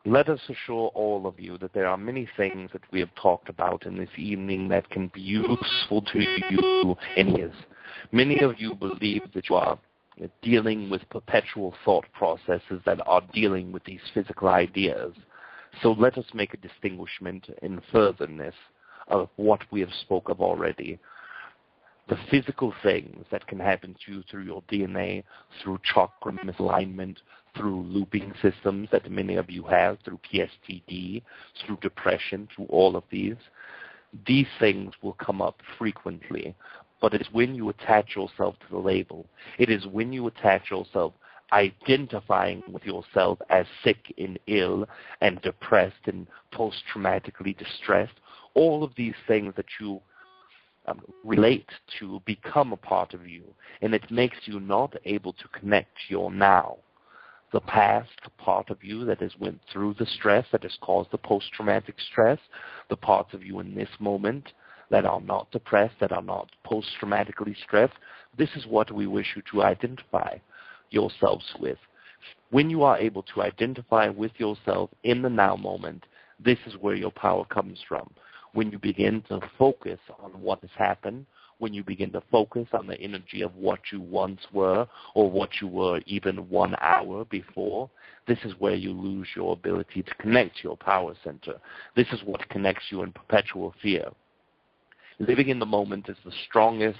Let us assure all of you that there are many things that we have talked about in this evening that can be useful to you in years. Many of you believe that you are dealing with perpetual thought processes that are dealing with these physical ideas. So let us make a distinguishment in furtherness of what we have spoke of already. The physical things that can happen to you through your DNA, through chakra misalignment, through looping systems that many of you have, through PSTD, through depression, through all of these things will come up frequently. But it's when you attach yourself to the label. It is when you attach yourself identifying with yourself as sick and ill and depressed and post-traumatically distressed. All of these things that you relate to become a part of you, and it makes you not able to connect to your now. The past part of you that has went through the stress that has caused the post-traumatic stress, the parts of you in this moment that are not depressed, that are not post-traumatically stressed, this is what we wish you to identify yourselves with. When you are able to identify with yourself in the now moment, this is where your power comes from. When you begin to focus on what has happened, when you begin to focus on the energy of what you once were or what you were even 1 hour before, this is where you lose your ability to connect to your power center. This is what connects you in perpetual fear. Living in the moment is the strongest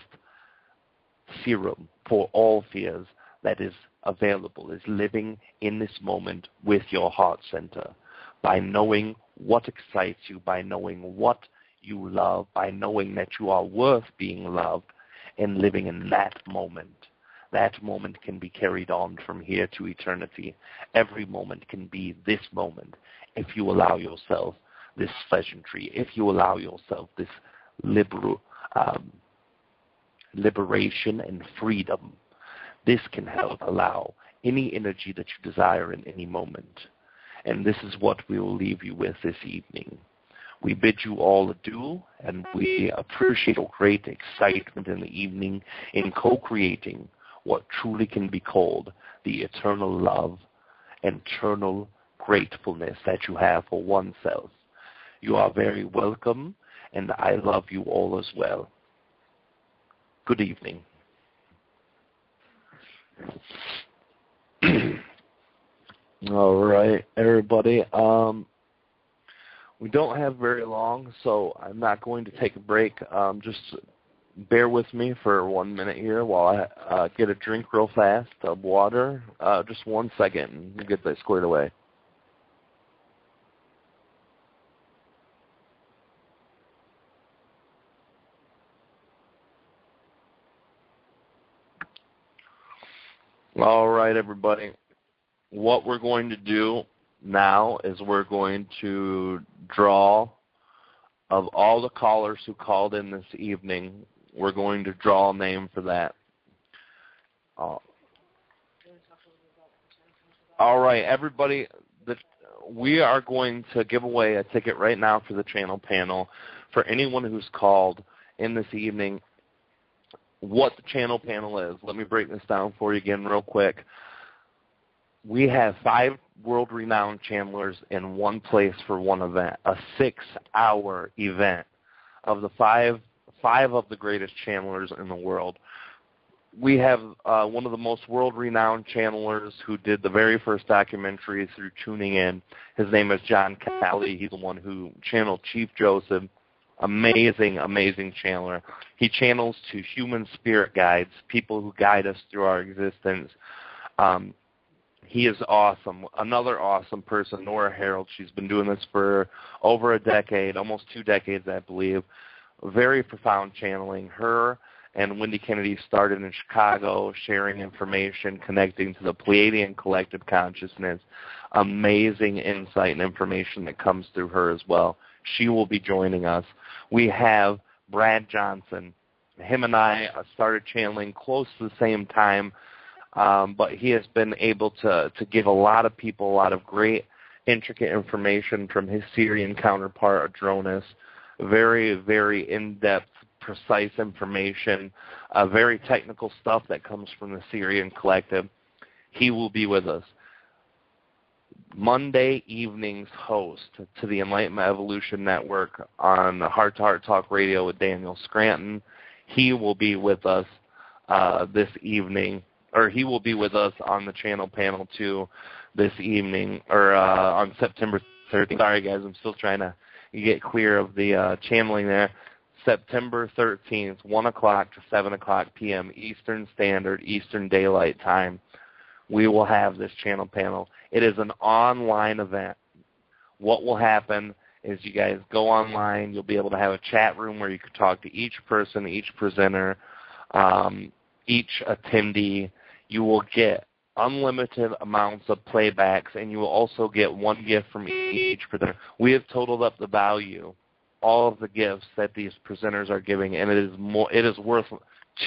serum for all fears that is available, is living in this moment with your heart center. By knowing what excites you, by knowing what you love, by knowing that you are worth being loved, and living in that moment. That moment can be carried on from here to eternity. Every moment can be this moment if you allow yourself this pleasantry, if you allow yourself this liberation and freedom. This can help allow any energy that you desire in any moment. And this is what we will leave you with this evening. We bid you all adieu, and we appreciate your great excitement in the evening in co-creating what truly can be called the eternal love and eternal gratefulness that you have for oneself. You are very welcome, and I love you all as well. Good evening. All right, everybody. We don't have very long, so I'm not going to take a break. Just bear with me for 1 minute here while I get a drink real fast of water. Just 1 second and get that squared away. All right, everybody. What we're going to do now is we're going to draw, of all the callers who called in this evening, we're going to draw a name for that. All right, everybody, we are going to give away a ticket right now for the channel panel for anyone who's called in this evening. What the channel panel is, let me break this down for you again real quick. We have 5 world-renowned channelers in one place for one event, a 6-hour event of the five of the greatest channelers in the world. We have one of the most world-renowned channelers who did the very first documentary through tuning in. His name is John Kelly. He's the one who channeled Chief Joseph. Amazing, amazing channeler. He channels to human spirit guides, people who guide us through our existence. He is awesome. Another awesome person, Nora Harold. She's been doing this for over a decade, almost 2 decades, I believe. Very profound channeling. Her and Wendy Kennedy started in Chicago, sharing information, connecting to the Pleiadian collective consciousness. Amazing insight and information that comes through her as well. She will be joining us. We have Brad Johnson. Him and I started channeling close to the same time, but he has been able to give a lot of people a lot of great, intricate information from his Syrian counterpart, Adronis. Very, very in-depth, precise information, very technical stuff that comes from the Syrian collective. He will be with us. Monday evening's host to the Enlightenment Evolution Network on Heart to Heart Talk Radio with Daniel Scranton. He will be with us this evening, or he will be with us on the channel panel too this evening, or on September 13th. Sorry, guys, I'm still trying to get clear of the channeling there. September 13th, 1 o'clock to 7 o'clock p.m. Eastern Standard, Eastern Daylight Time. We will have this channel panel. It is an online event. What will happen is you guys go online. You'll be able to have a chat room where you can talk to each person, each presenter, each attendee. You will get unlimited amounts of playbacks, and you will also get one gift from each presenter. We have totaled up the value, all of the gifts that these presenters are giving, and it is worth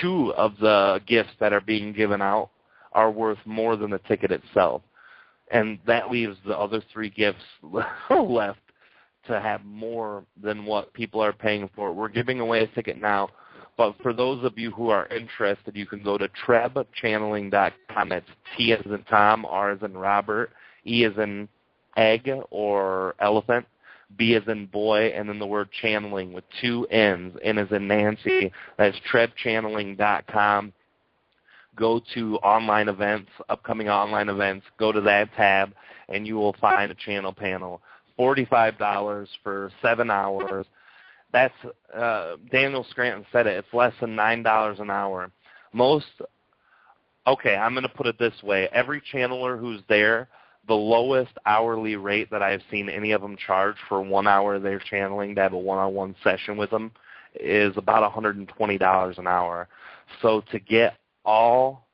2 of the gifts that are being given out are worth more than the ticket itself. And that leaves the other 3 gifts left to have more than what people are paying for. We're giving away a ticket now, but for those of you who are interested, you can go to trebchanneling.com. That's T as in Tom, R as in Robert, E as in egg or elephant, B as in boy, and then the word channeling with 2 N's, N as in Nancy. That's trebchanneling.com. Go to online events, upcoming online events. Go to that tab, and you will find a channel panel. $45 for 7 hours. That's Daniel Scranton said it. It's less than $9 an hour. Okay, I'm going to put it this way. Every channeler who's there, the lowest hourly rate that I've seen any of them charge for 1 hour they're channeling to have a one-on-one session with them is about $120 an hour. So to get all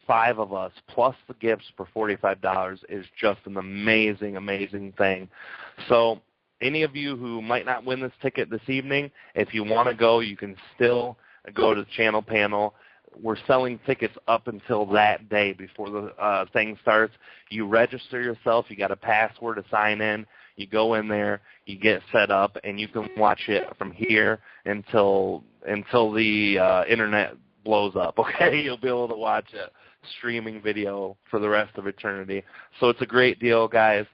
5 of us plus the gifts for $45 is just an amazing, amazing thing. So any of you who might not win this ticket this evening, if you want to go, you can still go to the channel panel. We're selling tickets up until that day before the thing starts. You register yourself. You got a password to sign in. You go in there. You get set up, and you can watch it from here until the internet blows up. Okay, you'll be able to watch it streaming video for the rest of eternity. So it's a great deal, guys.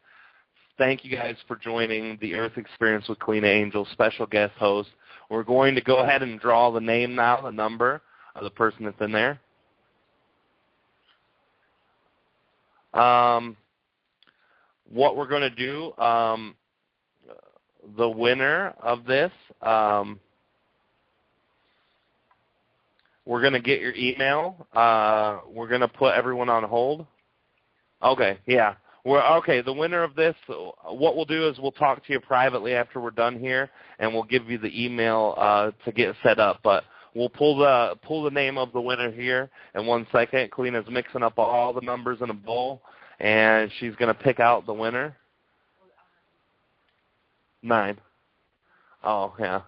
Thank you guys for joining the Earth Experience with Kalina Angell, special guest host. We're going to go ahead and draw the name now, the number of the person that's in there. What we're going to do, the winner of this, we're going to get your email. We're going to put everyone on hold. Okay, yeah. The winner of this, what we'll do is we'll talk to you privately after we're done here, and we'll give you the email to get set up. But we'll pull the name of the winner here in 1 second. Kalina's mixing up all the numbers in a bowl, and she's going to pick out the winner. 9. Oh, yeah.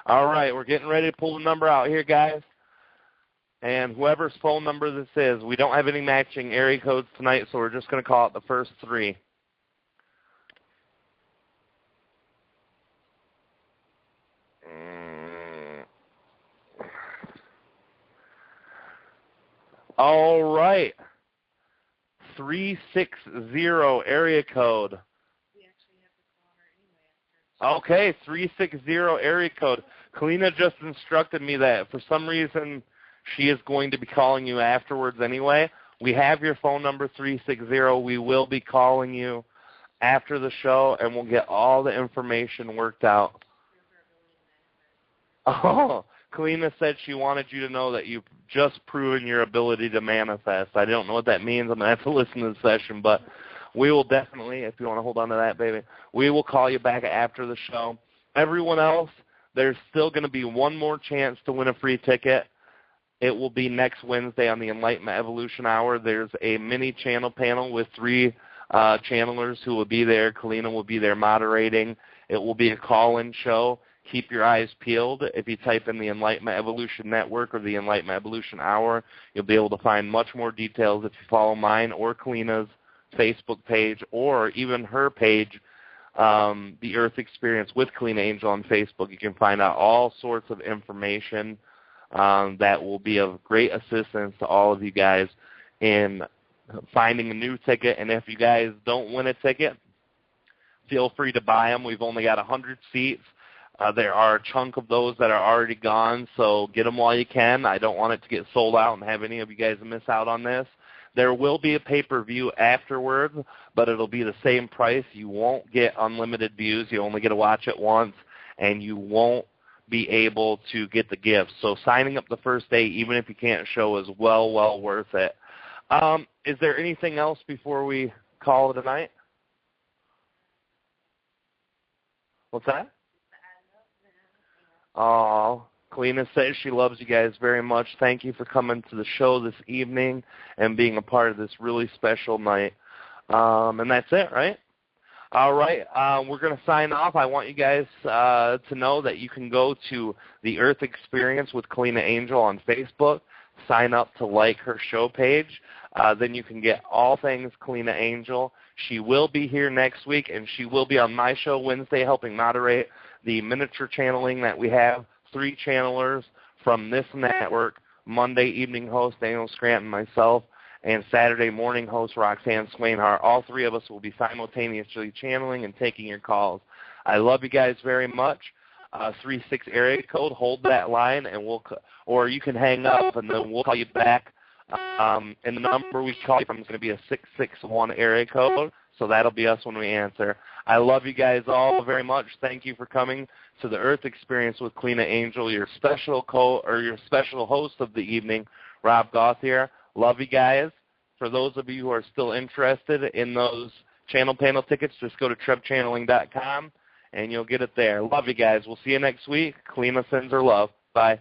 All right, we're getting ready to pull the number out here, guys. And whoever's phone number this is, we don't have any matching area codes tonight, so we're just going to call it the first 3. All right. 360 area code. We actually have to call her anyway. Okay, 360 area code. Kalina just instructed me that for some reason she is going to be calling you afterwards anyway. We have your phone number, 360. We will be calling you after the show, and we'll get all the information worked out. Oh, Kalina said she wanted you to know that you've just proven your ability to manifest. I don't know what that means. I'm going to have to listen to the session, but we will definitely, if you want to hold on to that, baby, we will call you back after the show. Everyone else, there's still going to be one more chance to win a free ticket. It will be next Wednesday on the Enlightenment Evolution Hour. There's a mini channel panel with 3 channelers who will be there. Kalina will be there moderating. It will be a call-in show. Keep your eyes peeled. If you type in the Enlightenment Evolution Network or the Enlightenment Evolution Hour, you'll be able to find much more details if you follow mine or Kalina's Facebook page or even her page, The Earth Experience with Kalina Angell on Facebook. You can find out all sorts of information that will be of great assistance to all of you guys in finding a new ticket. And if you guys don't win a ticket, feel free to buy them. We've only got 100 seats. There are a chunk of those that are already gone, so get them while you can. I don't want it to get sold out and have any of you guys miss out on this. There will be a pay-per-view afterwards, but it'll be the same price. You won't get unlimited views. You only get to watch it once, and you won't be able to get the gifts. So signing up the first day, even if you can't show, is well worth it. Is there anything else before we call it a night? What's that? Oh, Kalina says she loves you guys very much. Thank you for coming to the show this evening and being a part of this really special night. And that's it, right? All right, we're going to sign off. I want you guys to know that you can go to the Earth Experience with Kalina Angell on Facebook, sign up to like her show page. Then you can get all things Kalina Angell. She will be here next week, and she will be on my show Wednesday helping moderate the miniature channeling that we have. 3 channelers from this network, Monday evening host Daniel Scranton, myself, and Saturday morning host Roxanne Swainhart. All 3 of us will be simultaneously channeling and taking your calls. I love you guys very much. 36 area code, hold that line, and or you can hang up, and then we'll call you back. And the number we call you from is going to be a 661 area code, so that'll be us when we answer. I love you guys all very much. Thank you for coming to the Earth Experience with Kalina Angell, your special host of the evening, Rob Gauthier. Love you guys. For those of you who are still interested in those channel panel tickets, just go to trebchanneling.com and you'll get it there. Love you guys. We'll see you next week. Kalina sends her love. Bye.